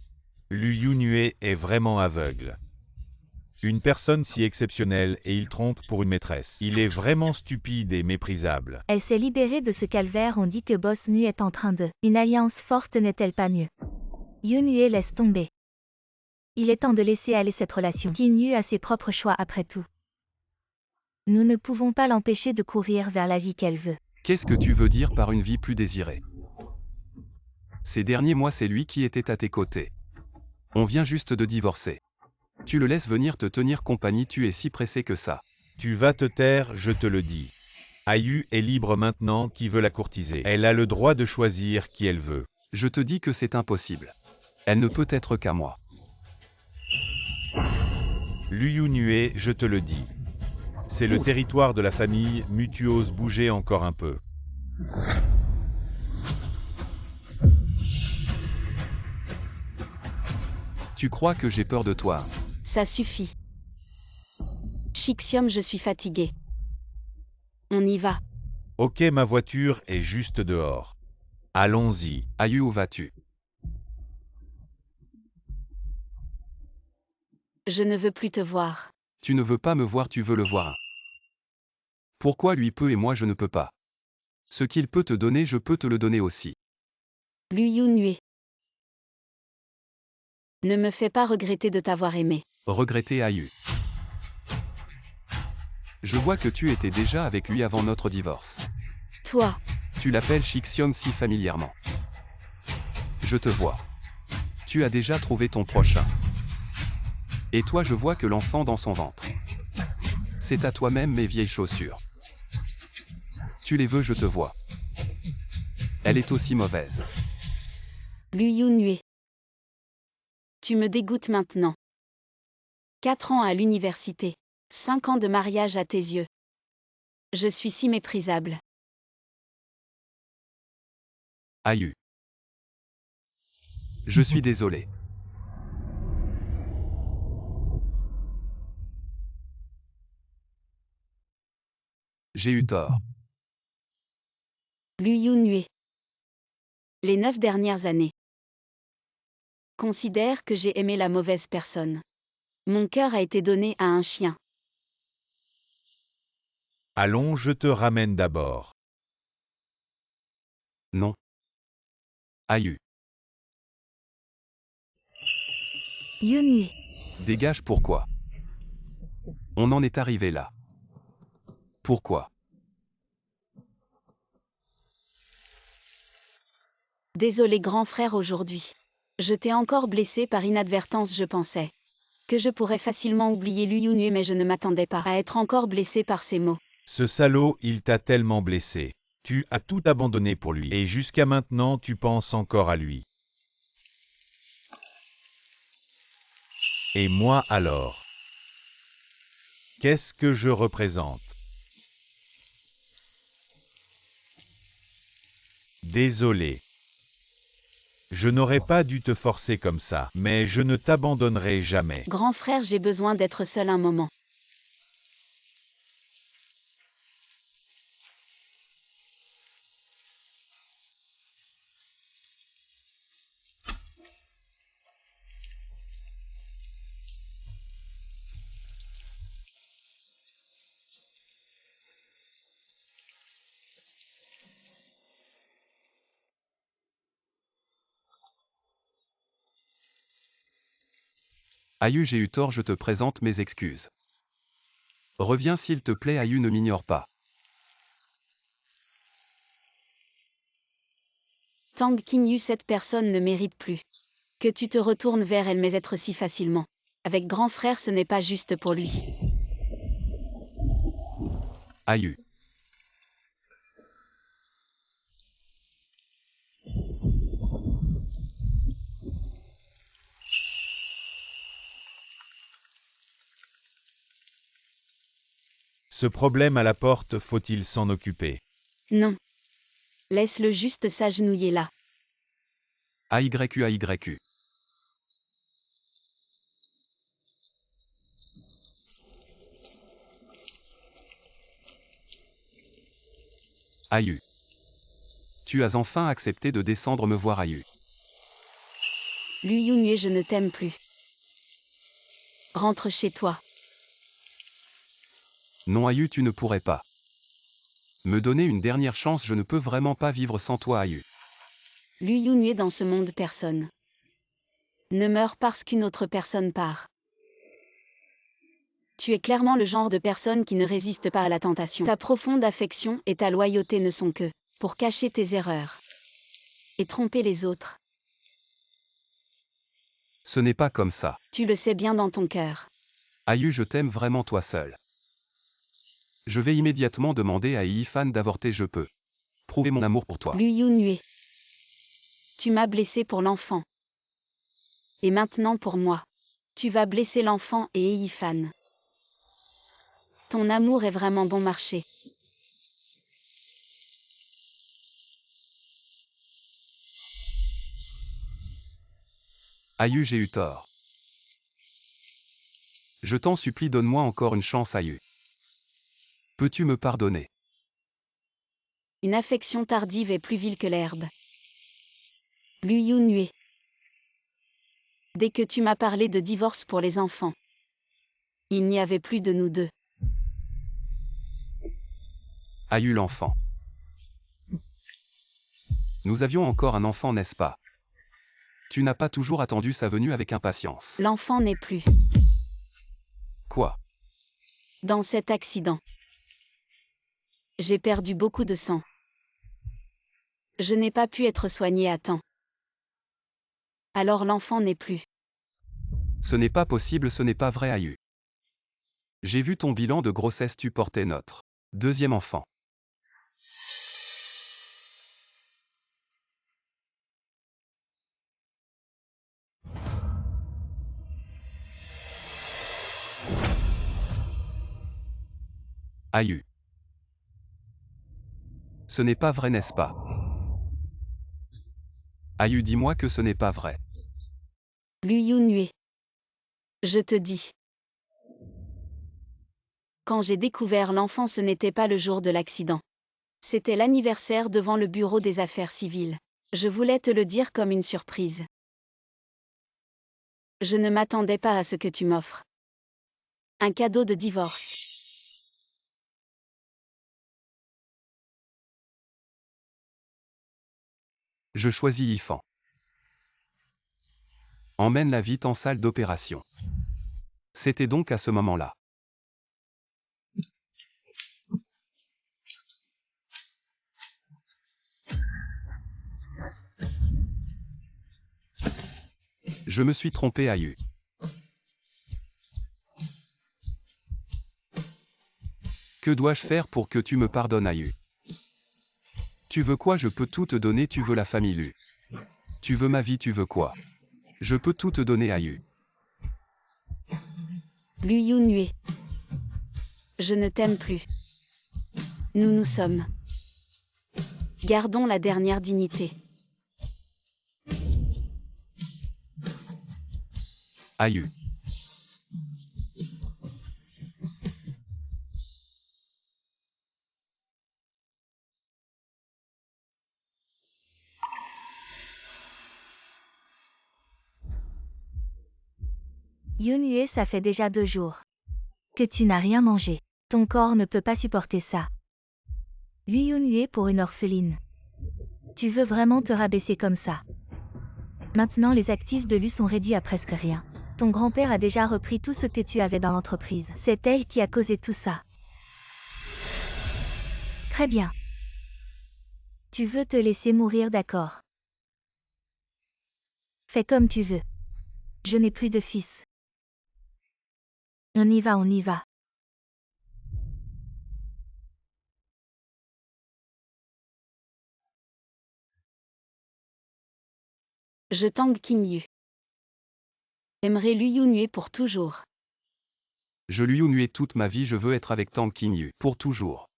Lu Yunhue est vraiment aveugle. Une personne si exceptionnelle et il trompe pour une maîtresse. Il est vraiment stupide et méprisable. Elle s'est libérée de ce calvaire, on dit que Boss Mu est en train de. Une alliance forte n'est-elle pas mieux? Yunhue laisse tomber. Il est temps de laisser aller cette relation. Kinyu a ses propres choix après tout. Nous ne pouvons pas l'empêcher de courir vers la vie qu'elle veut. Qu'est-ce que tu veux dire par une vie plus désirée? Ces derniers mois, c'est lui qui était à tes côtés. On vient juste de divorcer. Tu le laisses venir te tenir compagnie, tu es si pressé que ça. Tu vas te taire, je te le dis. Ayu est libre maintenant, qui veut la courtiser. Elle a le droit de choisir qui elle veut. Je te dis que c'est impossible. Elle ne peut être qu'à moi. Lu Yunhue, je te le dis. C'est le territoire de la famille, Mutuose, bougez encore un peu. Tu crois que j'ai peur de toi? Ça suffit. Shixium, je suis fatiguée. On y va. Ok, ma voiture est juste dehors. Allons-y. Ayu, où vas-tu? Je ne veux plus te voir. Tu ne veux pas me voir, tu veux le voir. Pourquoi lui peut et moi je ne peux pas? Ce qu'il peut te donner, je peux te le donner aussi. Lu Yunhue. Ne me fais pas regretter de t'avoir aimé. Regretter Ayu. Je vois que tu étais déjà avec lui avant notre divorce. Toi, Tu l'appelles Shixion si familièrement. Je te vois. Tu as déjà trouvé ton prochain. Et toi je vois que l'enfant dans son ventre. C'est à toi-même mes vieilles chaussures. Tu les veux, je te vois. Elle est aussi mauvaise. Lu Yunhue. Tu me dégoûtes maintenant. 4 ans à l'université. 5 ans de mariage à tes yeux. Je suis si méprisable. Aïe. Je suis désolé. J'ai eu tort. Lu Yunhue. Les 9 dernières années. Considère que j'ai aimé la mauvaise personne. Mon cœur a été donné à un chien. Allons, je te ramène d'abord. Non. Aïe. Yunhue. Dégage, pourquoi? On en est arrivé là. Pourquoi? Désolé grand frère aujourd'hui. Je t'ai encore blessé par inadvertance, je pensais que je pourrais facilement oublier Lu Yunhue, mais je ne m'attendais pas à être encore blessé par ces mots. Ce salaud, il t'a tellement blessé. Tu as tout abandonné pour lui. Et jusqu'à maintenant, tu penses encore à lui. Et moi alors? Qu'est-ce que je représente? Désolé. Je n'aurais pas dû te forcer comme ça, mais je ne t'abandonnerai jamais. Grand frère, j'ai besoin d'être seul un moment. Aïe, j'ai eu tort, je te présente mes excuses. Reviens s'il te plaît, Aïe, ne m'ignore pas. Tang Qingyu, cette personne ne mérite plus que tu te retournes vers elle, mais être si facilement. Avec grand frère, ce n'est pas juste pour lui. Aïe. Ce problème à la porte, faut-il s'en occuper? Non. Laisse-le juste s'agenouiller là. AYU AYU. Aïe. Tu as enfin accepté de descendre me voir, Aïe. Lu Yunhue, je ne t'aime plus. Rentre chez toi. Non, Aïe, tu ne pourrais pas. Me donner une dernière chance, je ne peux vraiment pas vivre sans toi, Aïe. Lu Yunhue, dans ce monde, personne ne meurt parce qu'une autre personne part. Tu es clairement le genre de personne qui ne résiste pas à la tentation. Ta profonde affection et ta loyauté ne sont que pour cacher tes erreurs et tromper les autres. Ce n'est pas comme ça. Tu le sais bien dans ton cœur. Aïe, je t'aime vraiment toi seul. Je vais immédiatement demander à Yifan d'avorter, je peux prouver mon amour pour toi. Lu Yunhue. Tu m'as blessé pour l'enfant. Et maintenant pour moi. Tu vas blesser l'enfant et Yifan. Ton amour est vraiment bon marché. Aïe, j'ai eu tort. Je t'en supplie, donne-moi encore une chance, Aïe. Peux-tu me pardonner? Une affection tardive est plus vile que l'herbe. Lu Yunhue. Dès que tu m'as parlé de divorce pour les enfants, il n'y avait plus de nous deux. Aïe, l'enfant. Nous avions encore un enfant, n'est-ce pas? Tu n'as pas toujours attendu sa venue avec impatience. L'enfant n'est plus. Quoi? Dans cet accident, j'ai perdu beaucoup de sang. Je n'ai pas pu être soignée à temps. Alors l'enfant n'est plus. Ce n'est pas possible, ce n'est pas vrai Ayu. J'ai vu ton bilan de grossesse, tu portais notre deuxième enfant. Ayu. Ce n'est pas vrai, n'est-ce pas? Ayu, dis-moi que ce n'est pas vrai. Lu Yunhue. Je te dis. Quand j'ai découvert l'enfant, ce n'était pas le jour de l'accident. C'était l'anniversaire devant le bureau des affaires civiles. Je voulais te le dire comme une surprise. Je ne m'attendais pas à ce que tu m'offres. Un cadeau de divorce. Je choisis Yifan. Emmène-la vite en salle d'opération. C'était donc à ce moment-là. Je me suis trompé, Ayu. Que dois-je faire pour que tu me pardonnes, Ayu? Tu veux quoi? Je peux tout te donner, tu veux la famille Lu. Tu veux ma vie, tu veux quoi? Je peux tout te donner, Ayu. Lu Yunhue. Je ne t'aime plus. Nous nous sommes. Gardons la dernière dignité. Ayu. Yunhue, ça fait déjà 2 jours que tu n'as rien mangé. Ton corps ne peut pas supporter ça. Lui Yunhue pour une orpheline. Tu veux vraiment te rabaisser comme ça? Maintenant les actifs de Lu sont réduits à presque rien. Ton grand-père a déjà repris tout ce que tu avais dans l'entreprise. C'est elle qui a causé tout ça. Très bien. Tu veux te laisser mourir, d'accord? Fais comme tu veux. Je n'ai plus de fils. On y va, on y va. Je Tang Qinyu. J'aimerais Lu Yunhue pour toujours. Je lui Yunhue toute ma vie, je veux être avec Tang Qinyu pour toujours.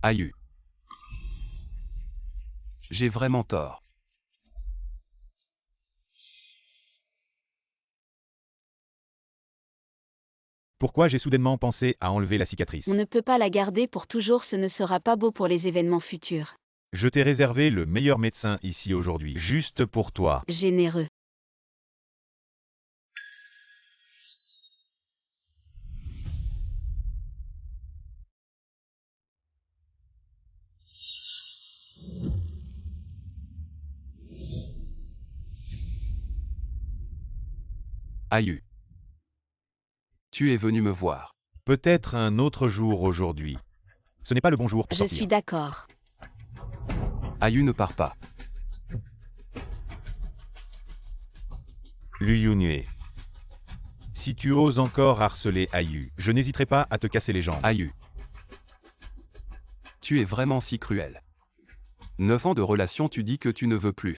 Ayu. J'ai vraiment tort. Pourquoi j'ai soudainement pensé à enlever la cicatrice? On ne peut pas la garder pour toujours, ce ne sera pas beau pour les événements futurs. Je t'ai réservé le meilleur médecin ici aujourd'hui, juste pour toi. Généreux. Ayu. Tu es venu me voir. Peut-être un autre jour aujourd'hui. Ce n'est pas le bon jour pour Je sortir. suis d'accord. Ayu, ne pars pas. Lu Yunhue. Si tu oses encore harceler Ayu, je n'hésiterai pas à te casser les jambes. Ayu. Tu es vraiment si cruel. 9 ans de relation, tu dis que tu ne veux plus.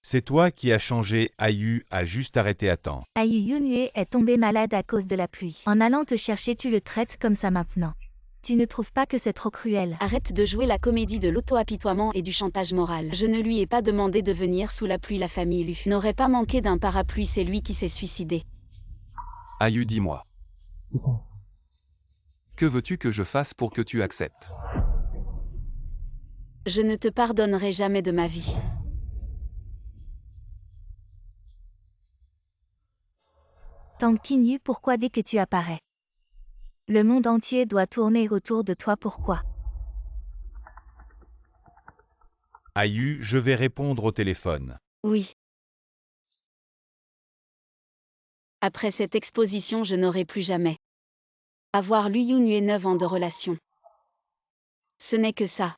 C'est toi qui as changé Ayu a juste arrêté à temps. Ayu Yunhue est tombé malade à cause de la pluie. En allant te chercher, tu le traites comme ça maintenant. Tu ne trouves pas que c'est trop cruel? Arrête de jouer la comédie de l'auto-apitoiement et du chantage moral. Je ne lui ai pas demandé de venir sous la pluie, la famille Lu n'aurait pas manqué d'un parapluie, c'est lui qui s'est suicidé. Ayu, dis-moi. Que veux-tu que je fasse pour que tu acceptes? Je ne te pardonnerai jamais de ma vie. Tang Qinyu, pourquoi dès que tu apparais, Le monde entier doit tourner autour de toi, pourquoi? Ayu, je vais répondre au téléphone. Oui. Après cette exposition, je n'aurai plus jamais avoir Lu Yunhue 9 ans de relation. Ce n'est que ça.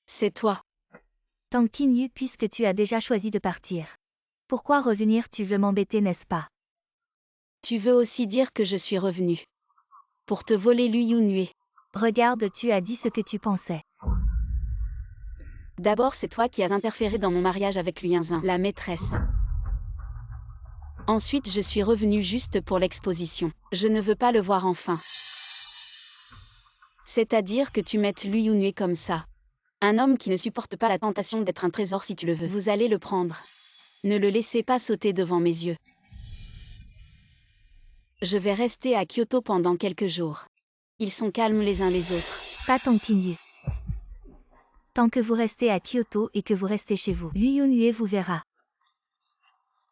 C'est toi. Tang Qinyu, puisque tu as déjà choisi de partir. Pourquoi revenir? Tu veux m'embêter, n'est-ce pas? Tu veux aussi dire que je suis revenu pour te voler Lu Yunhue. Regarde, tu as dit ce que tu pensais. D'abord, c'est toi qui as interféré dans mon mariage avec Lu Yinzin, la maîtresse. Ensuite, je suis revenu juste pour l'exposition. Je ne veux pas le voir enfin. C'est-à-dire que tu mettes Lu Yunhue comme ça. Un homme qui ne supporte pas la tentation d'être un trésor si tu le veux. Vous allez le prendre. Ne le laissez pas sauter devant mes yeux. Je vais rester à Kyoto pendant quelques jours. Ils sont calmes les uns les autres. Pas Tang Qinyu. Tant que vous restez à Kyoto et que vous restez chez vous, Lu Yunhue vous verra.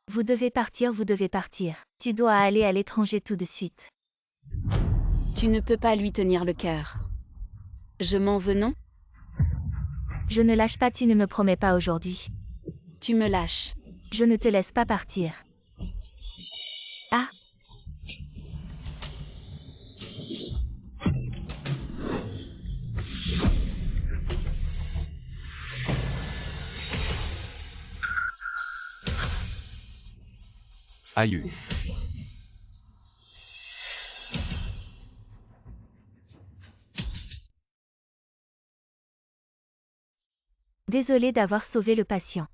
Vous devez partir, vous devez partir. Tu dois aller à l'étranger tout de suite. Tu ne peux pas lui tenir le cœur. Je m'en veux, non? Je ne lâche pas, tu ne me promets pas aujourd'hui. Tu me lâches. Je ne te laisse pas partir. Ah! Ayu. Désolé d'avoir sauvé le patient.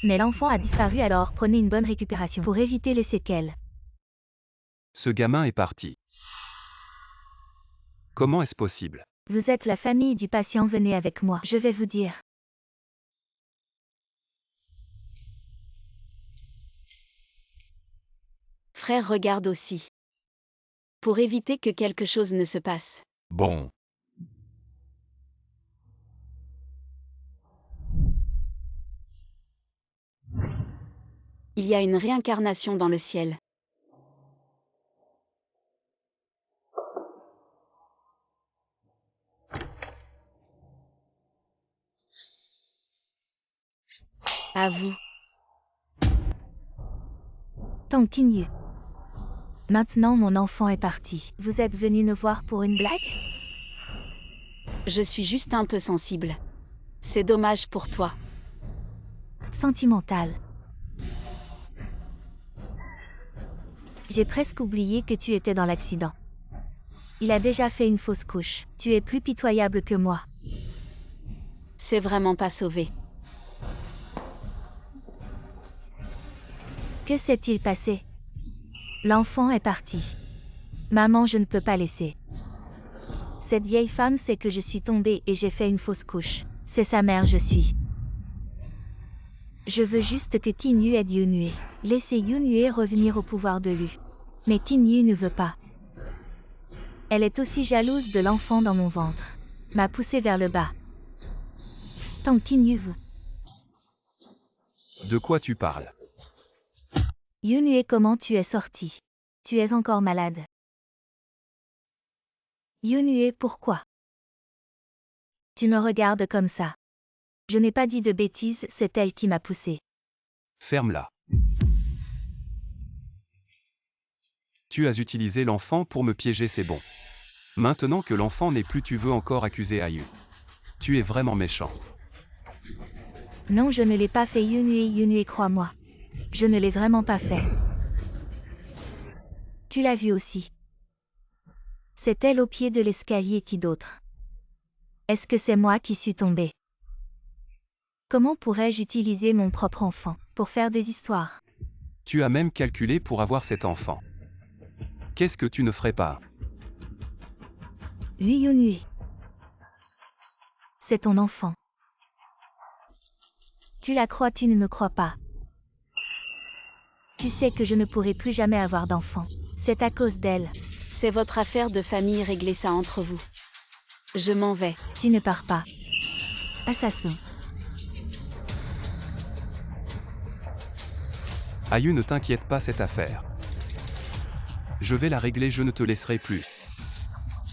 Mais l'enfant a disparu, alors prenez une bonne récupération pour éviter les séquelles. Ce gamin est parti. Comment est-ce possible? Vous êtes la famille du patient, venez avec moi, je vais vous dire. Frère, regarde aussi. Pour éviter que quelque chose ne se passe. Bon. Il y a une réincarnation dans le ciel. À vous. Tang Qinyu. Maintenant mon enfant est parti. Vous êtes venu me voir pour une blague? Je suis juste un peu sensible. C'est dommage pour toi. Sentimental. J'ai presque oublié que tu étais dans l'accident. Il a déjà fait une fausse couche. Tu es plus pitoyable que moi. C'est vraiment pas sauvé. Que s'est-il passé? L'enfant est parti. Maman, je ne peux pas laisser. Cette vieille femme sait que je suis tombée et j'ai fait une fausse couche. C'est sa mère, je suis. Je veux juste que Qinyu aide Yunhue. Laissez Yunhue revenir au pouvoir de Lu. Mais Qinyu ne veut pas. Elle est aussi jalouse de l'enfant dans mon ventre. M'a poussé vers le bas. Tang Qinyu vous. De quoi tu parles? Yunhue, comment tu es sorti? Tu es encore malade. Yunhue, pourquoi? Tu me regardes comme ça. Je n'ai pas dit de bêtises, c'est elle qui m'a poussé. Ferme-la. Tu as utilisé l'enfant pour me piéger, c'est bon. Maintenant que l'enfant n'est plus, tu veux encore accuser Ayu. Tu es vraiment méchant. Non, je ne l'ai pas fait, Yunhue, crois-moi. Je ne l'ai vraiment pas fait. Tu l'as vu aussi. C'est elle au pied de l'escalier, qui d'autre? Est-ce que c'est moi qui suis tombée? Comment pourrais-je utiliser mon propre enfant pour faire des histoires? Tu as même calculé pour avoir cet enfant. Qu'est-ce que tu ne ferais pas? Oui, Yunhue. C'est ton enfant. Tu la crois, tu ne me crois pas. Tu sais que je ne pourrai plus jamais avoir d'enfant. C'est à cause d'elle. C'est votre affaire de famille, réglez ça entre vous. Je m'en vais. Tu ne pars pas. Assassin. Ayu, ne t'inquiète pas, cette affaire. Je vais la régler, je ne te laisserai plus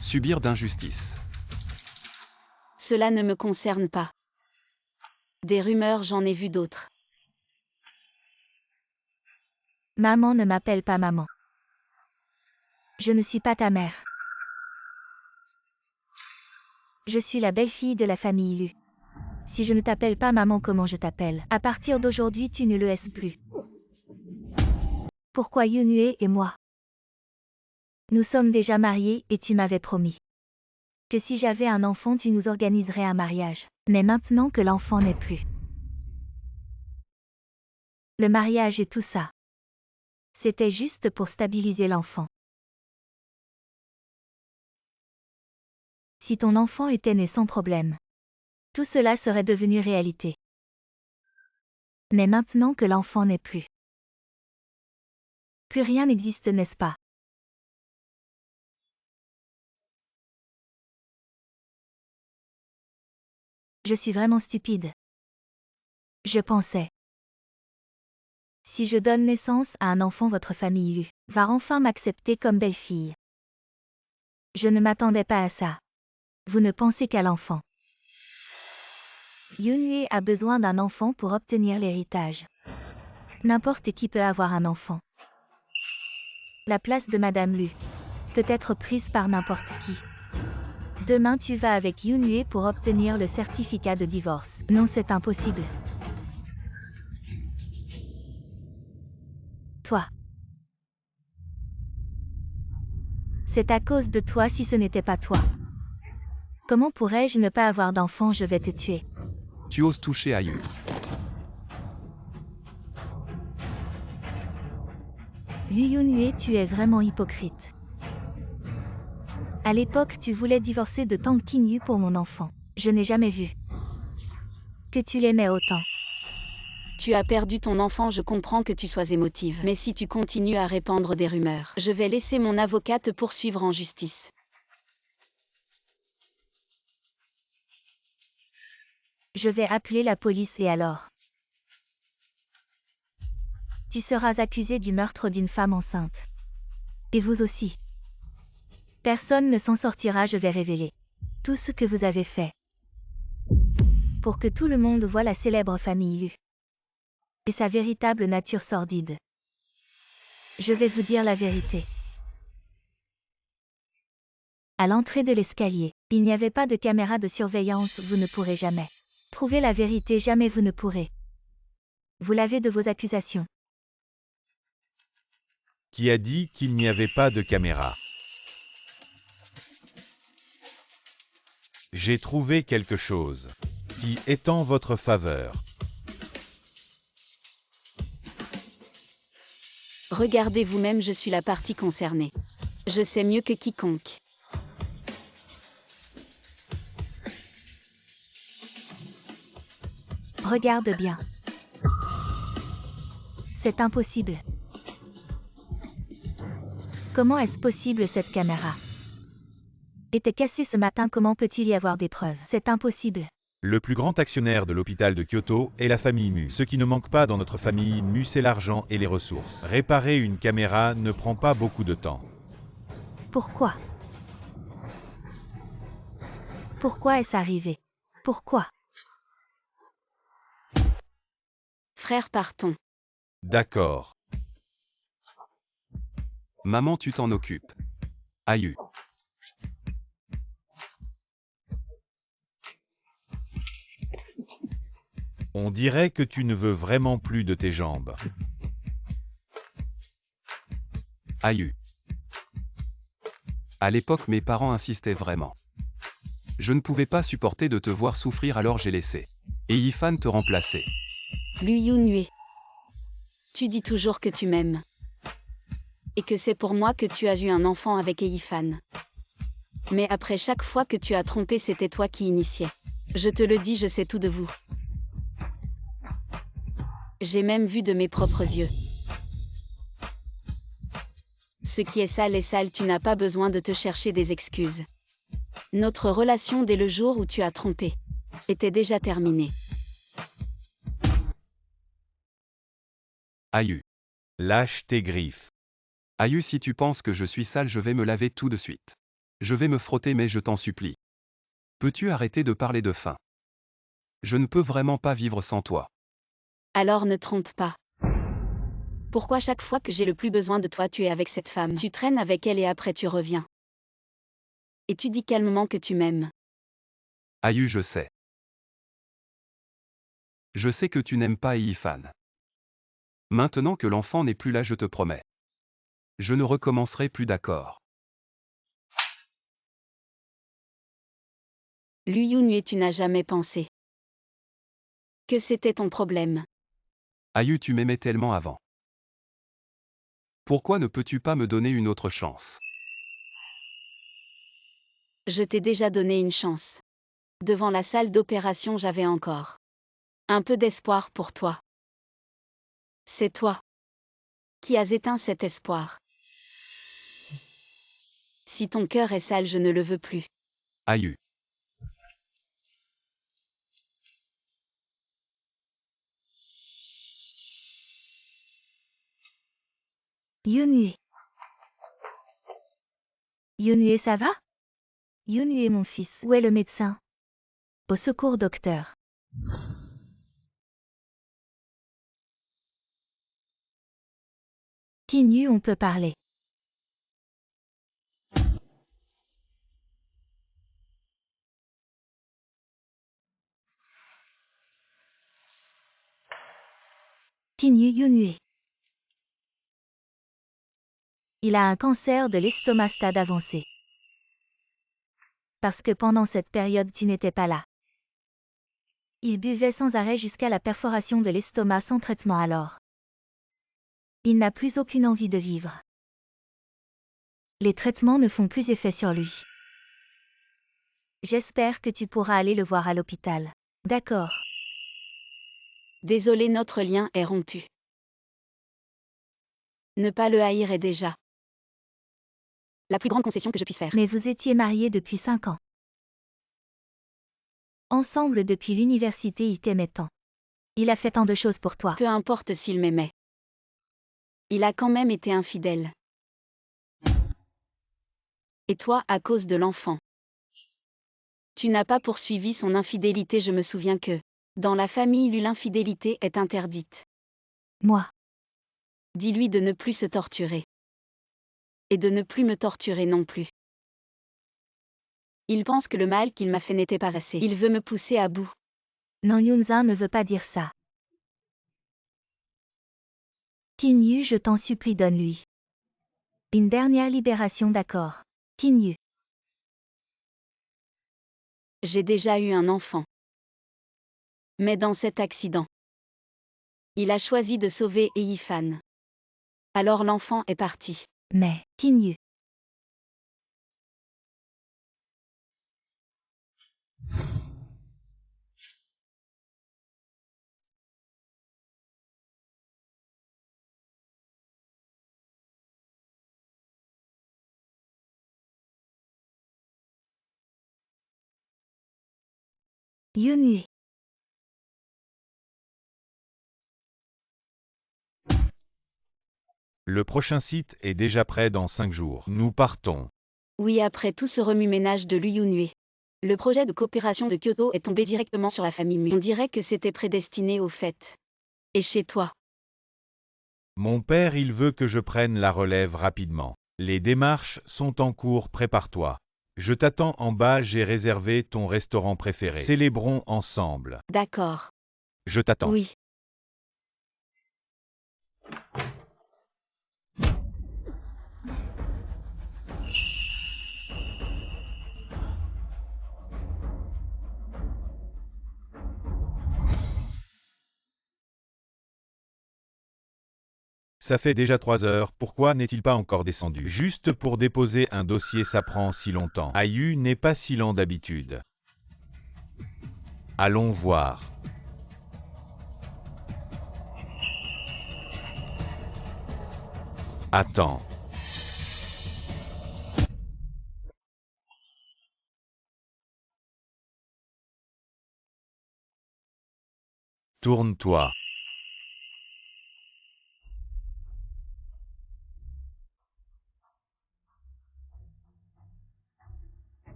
subir d'injustice. Cela ne me concerne pas. Des rumeurs, j'en ai vu d'autres. Maman, ne m'appelle pas maman. Je ne suis pas ta mère. Je suis la belle-fille de la famille Lu. Si je ne t'appelle pas maman, comment je t'appelle? À partir d'aujourd'hui, tu ne le es plus. Pourquoi Yunhue et moi? Nous sommes déjà mariés et tu m'avais promis que si j'avais un enfant, tu nous organiserais un mariage. Mais maintenant que l'enfant n'est plus, le mariage et tout ça, c'était juste pour stabiliser l'enfant. Si ton enfant était né sans problème, tout cela serait devenu réalité. Mais maintenant que l'enfant n'est plus rien n'existe, n'est-ce pas? Je suis vraiment stupide. Je pensais, si je donne naissance à un enfant, votre famille Lu va enfin m'accepter comme belle-fille. Je ne m'attendais pas à ça. Vous ne pensez qu'à l'enfant. Yunhue a besoin d'un enfant pour obtenir l'héritage. N'importe qui peut avoir un enfant. La place de Madame Lu peut être prise par n'importe qui. Demain tu vas avec Yunhue pour obtenir le certificat de divorce. Non, c'est impossible. Toi. C'est à cause de toi. Si ce n'était pas toi, comment pourrais-je ne pas avoir d'enfant? Je vais te tuer. Tu oses toucher Ayu. Yunhue, tu es vraiment hypocrite. À l'époque, tu voulais divorcer de Tang Qingyu pour mon enfant. Je n'ai jamais vu que tu l'aimais autant. Tu as perdu ton enfant, je comprends que tu sois émotive. Mais si tu continues à répandre des rumeurs, je vais laisser mon avocat te poursuivre en justice. Je vais appeler la police et alors? Tu seras accusé du meurtre d'une femme enceinte. Et vous aussi. Personne ne s'en sortira, je vais révéler tout ce que vous avez fait. Pour que tout le monde voie la célèbre famille Lu et sa véritable nature sordide. Je vais vous dire la vérité. À l'entrée de l'escalier, il n'y avait pas de caméra de surveillance, vous ne pourrez jamais trouver la vérité, jamais vous ne pourrez. Vous l'avez de vos accusations. Qui a dit qu'il n'y avait pas de caméra? J'ai trouvé quelque chose qui est en votre faveur. Regardez vous-même, je suis la partie concernée. Je sais mieux que quiconque. Regarde bien. C'est impossible. Comment est-ce possible? Cette caméra était cassée ce matin, comment peut-il y avoir des preuves? C'est impossible. Le plus grand actionnaire de l'hôpital de Kyoto est la famille Mu. Ce qui ne manque pas dans notre famille Mu, c'est l'argent et les ressources. Réparer une caméra ne prend pas beaucoup de temps. Pourquoi? Pourquoi est-ce arrivé? Pourquoi? Frère, partons. D'accord. Maman, tu t'en occupes. Ayu. On dirait que tu ne veux vraiment plus de tes jambes. Ayu. À l'époque, mes parents insistaient vraiment. Je ne pouvais pas supporter de te voir souffrir, alors j'ai laissé et Yifan te remplacer. Lu Yunhue. Tu dis toujours que tu m'aimes. Et que c'est pour moi que tu as eu un enfant avec Yifan. Mais après chaque fois que tu as trompé, c'était toi qui initiais. Je te le dis, je sais tout de vous. J'ai même vu de mes propres yeux. Ce qui est sale, tu n'as pas besoin de te chercher des excuses. Notre relation dès le jour où tu as trompé était déjà terminée. Ayu. Lâche tes griffes. Aïe, si tu penses que je suis sale, je vais me laver tout de suite. Je vais me frotter, mais je t'en supplie. Peux-tu arrêter de parler de faim? Je ne peux vraiment pas vivre sans toi. Alors ne trompe pas. Pourquoi chaque fois que j'ai le plus besoin de toi, tu es avec cette femme? Tu traînes avec elle et après tu reviens. Et tu dis calmement que tu m'aimes. Aïe, je sais. Je sais que tu n'aimes pas Yifan. Maintenant que l'enfant n'est plus là, je te promets. Je ne recommencerai plus, d'accord. Lu Yunhue, tu n'as jamais pensé que c'était ton problème. Aïe, tu m'aimais tellement avant. Pourquoi ne peux-tu pas me donner une autre chance? Je t'ai déjà donné une chance. Devant la salle d'opération, j'avais encore un peu d'espoir pour toi. C'est toi qui as éteint cet espoir. Si ton cœur est sale, je ne le veux plus. Aïe. Yunhue. Yunhue, ça va? Yunhue, mon fils. Où est le médecin? Au secours, docteur. Tinyu, on peut parler. Tinyu Yunhue. Il a un cancer de l'estomac stade avancé. Parce que pendant cette période tu n'étais pas là. Il buvait sans arrêt jusqu'à la perforation de l'estomac sans traitement alors. Il n'a plus aucune envie de vivre. Les traitements ne font plus effet sur lui. J'espère que tu pourras aller le voir à l'hôpital. D'accord. Désolé, notre lien est rompu. Ne pas le haïr est déjà la plus grande concession que je puisse faire. Mais vous étiez mariés depuis 5 ans. Ensemble depuis l'université, il t'aimait tant. Il a fait tant de choses pour toi. Peu importe s'il m'aimait. Il a quand même été infidèle. Et toi, à cause de l'enfant. Tu n'as pas poursuivi son infidélité, je me souviens que, dans la famille, l'infidélité est interdite. Moi. Dis-lui de ne plus se torturer. Et de ne plus me torturer non plus. Il pense que le mal qu'il m'a fait n'était pas assez. Il veut me pousser à bout. Non, Yunza ne veut pas dire ça. Tinyu, je t'en supplie, donne-lui une dernière libération, d'accord. Tinyu. J'ai déjà eu un enfant. Mais dans cet accident, il a choisi de sauver Yifan. Alors l'enfant est parti. Mais, Tinyu. Yunhue. Le prochain site est déjà prêt dans 5 jours. Nous partons. Oui, après tout ce remue-ménage de Lu Yunhue. Le projet de coopération de Kyoto est tombé directement sur la famille Mu. On dirait que c'était prédestiné au fait. Et chez toi? Mon père, il veut que je prenne la relève rapidement. Les démarches sont en cours, prépare-toi. Je t'attends en bas, j'ai réservé ton restaurant préféré. Célébrons ensemble. D'accord. Je t'attends. Oui. Ça fait déjà 3 heures, pourquoi n'est-il pas encore descendu? Juste pour déposer un dossier, ça prend si longtemps. Ayu n'est pas si lent d'habitude. Allons voir. Attends. Tourne-toi.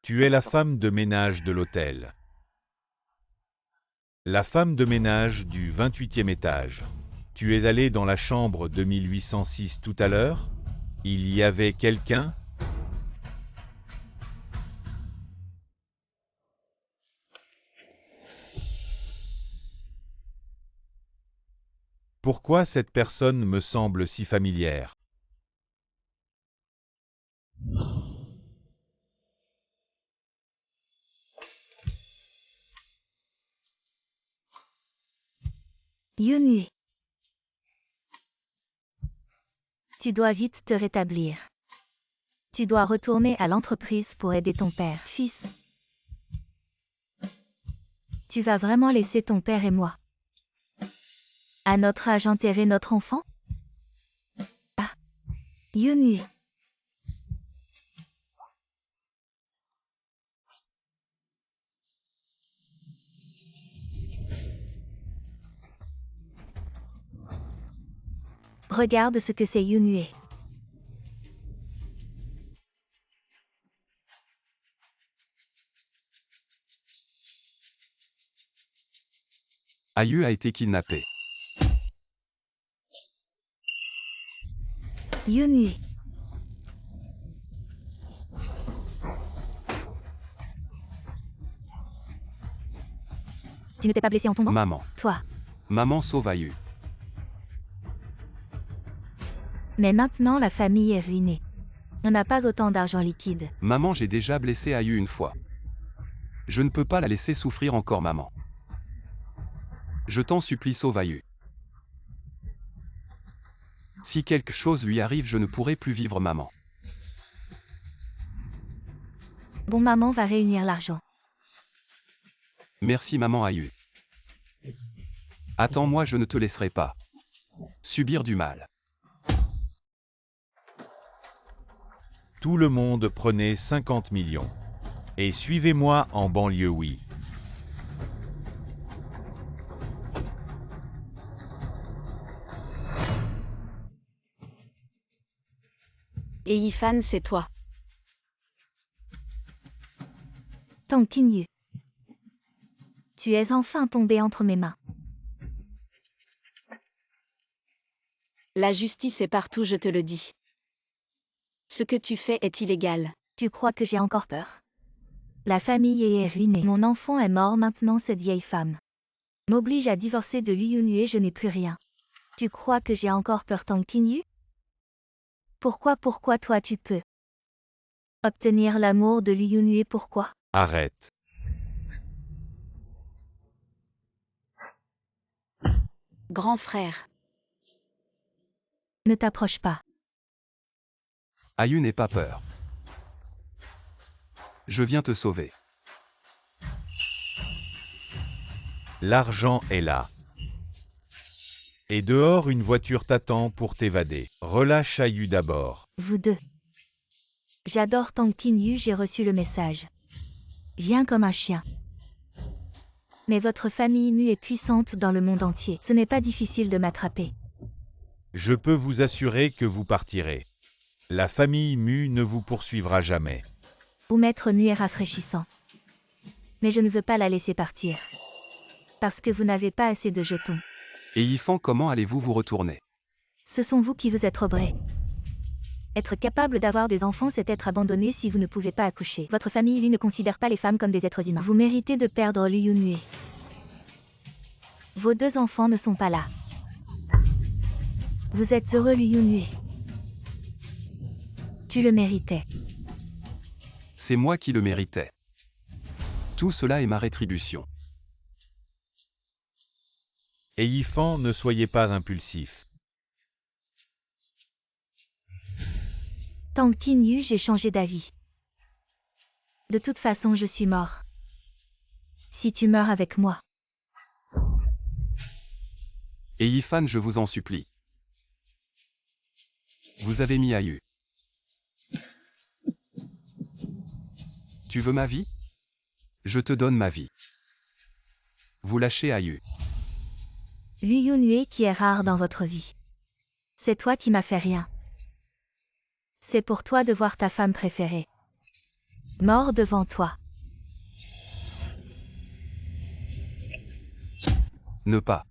Tu es la femme de ménage de l'hôtel. La femme de ménage du 28e étage. Tu es allée dans la chambre 2806 tout à l'heure? Il y avait quelqu'un? Pourquoi cette personne me semble si familière? Yunue. Tu dois vite te rétablir. Tu dois retourner à l'entreprise pour aider ton père. Fils. Tu vas vraiment laisser ton père et moi à notre âge enterrer notre enfant? Ah. Yunue. Regarde ce que c'est Yunue. Ayu a été kidnappé. Yunue. Tu ne t'es pas blessé en tombant? Maman. Toi. Maman sauve Ayu. Mais maintenant la famille est ruinée. On n'a pas autant d'argent liquide. Maman, j'ai déjà blessé Ayu une fois. Je ne peux pas la laisser souffrir encore, maman. Je t'en supplie, sauve Ayu. Si quelque chose lui arrive, je ne pourrai plus vivre, maman. Bon, maman va réunir l'argent. Merci, maman Ayu. Attends-moi, je ne te laisserai pas subir du mal. Tout le monde prenait 50 millions. Et suivez-moi en banlieue, oui. Et Yifan, c'est toi. Tang Qinyu. Tu es enfin tombé entre mes mains. La justice est partout, je te le dis. Ce que tu fais est illégal. Tu crois que j'ai encore peur? La famille est ruinée. Mon enfant est mort, maintenant cette vieille femme m'oblige à divorcer de Liu Yunue et je n'ai plus rien. Tu crois que j'ai encore peur, Tang Qinyu? Pourquoi toi tu peux obtenir l'amour de Liu Yunue? Pourquoi? Arrête. Grand frère. Ne t'approche pas. Ayu, n'aie pas peur. Je viens te sauver. L'argent est là. Et dehors, une voiture t'attend pour t'évader. Relâche Ayu d'abord. Vous deux. J'adore Tang Qinyu, j'ai reçu le message. Viens comme un chien. Mais votre famille Mu est puissante dans le monde entier. Ce n'est pas difficile de m'attraper. Je peux vous assurer que vous partirez. La famille Mu ne vous poursuivra jamais. Ou Maître Mu est rafraîchissant. Mais je ne veux pas la laisser partir. Parce que vous n'avez pas assez de jetons. Et Yifan, comment allez-vous vous retourner? Ce sont vous qui vous êtes obrés. Être capable d'avoir des enfants, c'est être abandonné si vous ne pouvez pas accoucher. Votre famille, lui, ne considère pas les femmes comme des êtres humains. Vous méritez de perdre Liu Yunue. Vos deux enfants ne sont pas là. Vous êtes heureux, Liu Yunue. Tu le méritais. C'est moi qui le méritais. Tout cela est ma rétribution. Et Yifan, ne soyez pas impulsif. Tang Qinyu, j'ai changé d'avis. De toute façon, je suis mort. Si tu meurs avec moi. Et Yifan, je vous en supplie. Vous avez mis Ayu. Tu veux ma vie? Je te donne ma vie. Vous lâchez Ayu. Liu Yunue qui est rare dans votre vie. C'est toi qui m'as fait rien. C'est pour toi de voir ta femme préférée Mort devant toi. Ne pas.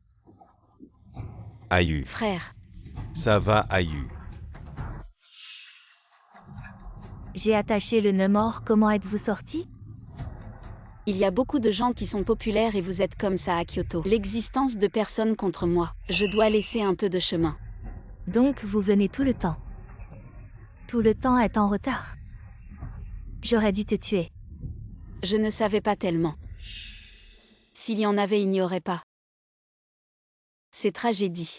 Ayu. Frère, Ça va, Ayu. J'ai attaché le nœud mort, comment êtes-vous sorti? il y a beaucoup de gens qui sont populaires et vous êtes comme ça à Kyoto. L'existence de personnes contre moi. Je dois laisser un peu de chemin. Donc vous venez tout le temps. Tout le temps est en retard. J'aurais dû te tuer. Je ne savais pas tellement. S'il y en avait, il n'y aurait pas. C'est tragédie.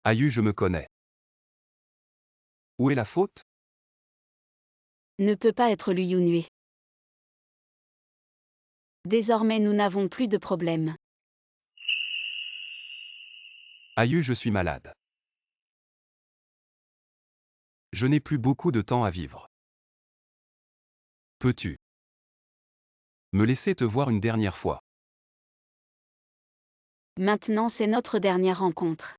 Ayu, je me connais. Où est la faute? Ne peut pas être Lu Yunue. Désormais nous n'avons plus de problème. Ayu, je suis malade. Je n'ai plus beaucoup de temps à vivre. Peux-tu me laisser te voir une dernière fois? Maintenant c'est notre dernière rencontre.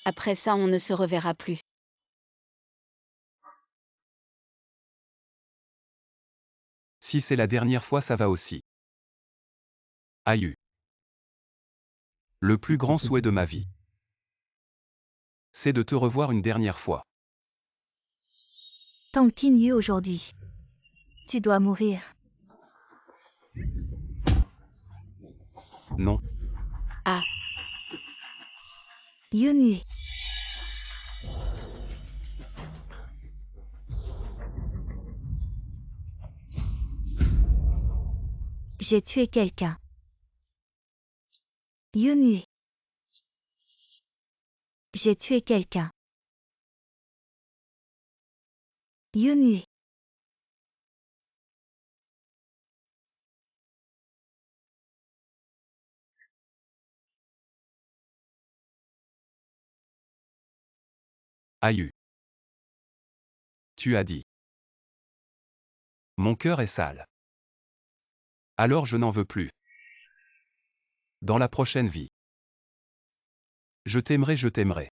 Après ça on ne se reverra plus. Si c'est la dernière fois, ça va aussi. Ayu. Le plus grand souhait de ma vie, c'est de te revoir une dernière fois. Tang Qinyu aujourd'hui. Tu dois mourir. Non. Ah, Yunue. J'ai tué quelqu'un. Yunue. J'ai tué quelqu'un. Yunue. Ayu. Tu as dit. Mon cœur est sale. Alors je n'en veux plus. Dans la prochaine vie. Je t'aimerai, je t'aimerai.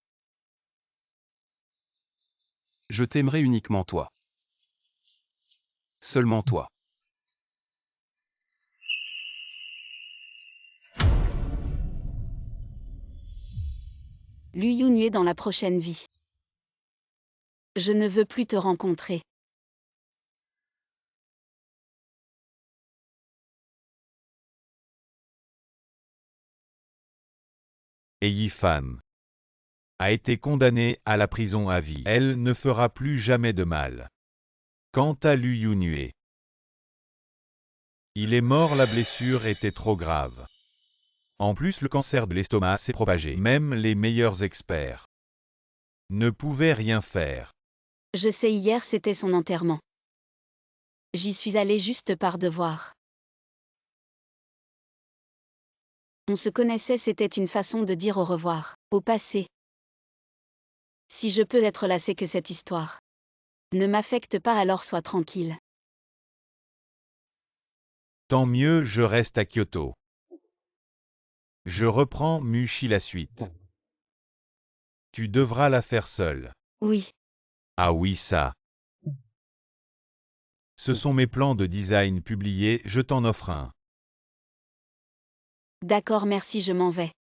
Je t'aimerai uniquement toi. Seulement toi. Lu Yunue dans la prochaine vie. Je ne veux plus te rencontrer. Et Yifan a été condamnée à la prison à vie. Elle ne fera plus jamais de mal. Quant à Lu Yunue, il est mort, la blessure était trop grave. En plus, le cancer de l'estomac s'est propagé. Même les meilleurs experts ne pouvaient rien faire. Je sais, hier c'était son enterrement. J'y suis allée juste par devoir. On se connaissait, c'était une façon de dire au revoir, au passé. Si je peux être là, c'est que cette histoire ne m'affecte pas, alors sois tranquille. Tant mieux, je reste à Kyoto. Je reprends Mushi la suite. Tu devras la faire seule. Oui, Ah oui, ça. Ce sont mes plans de design publiés, je t'en offre un. d'accord, merci, je m'en vais.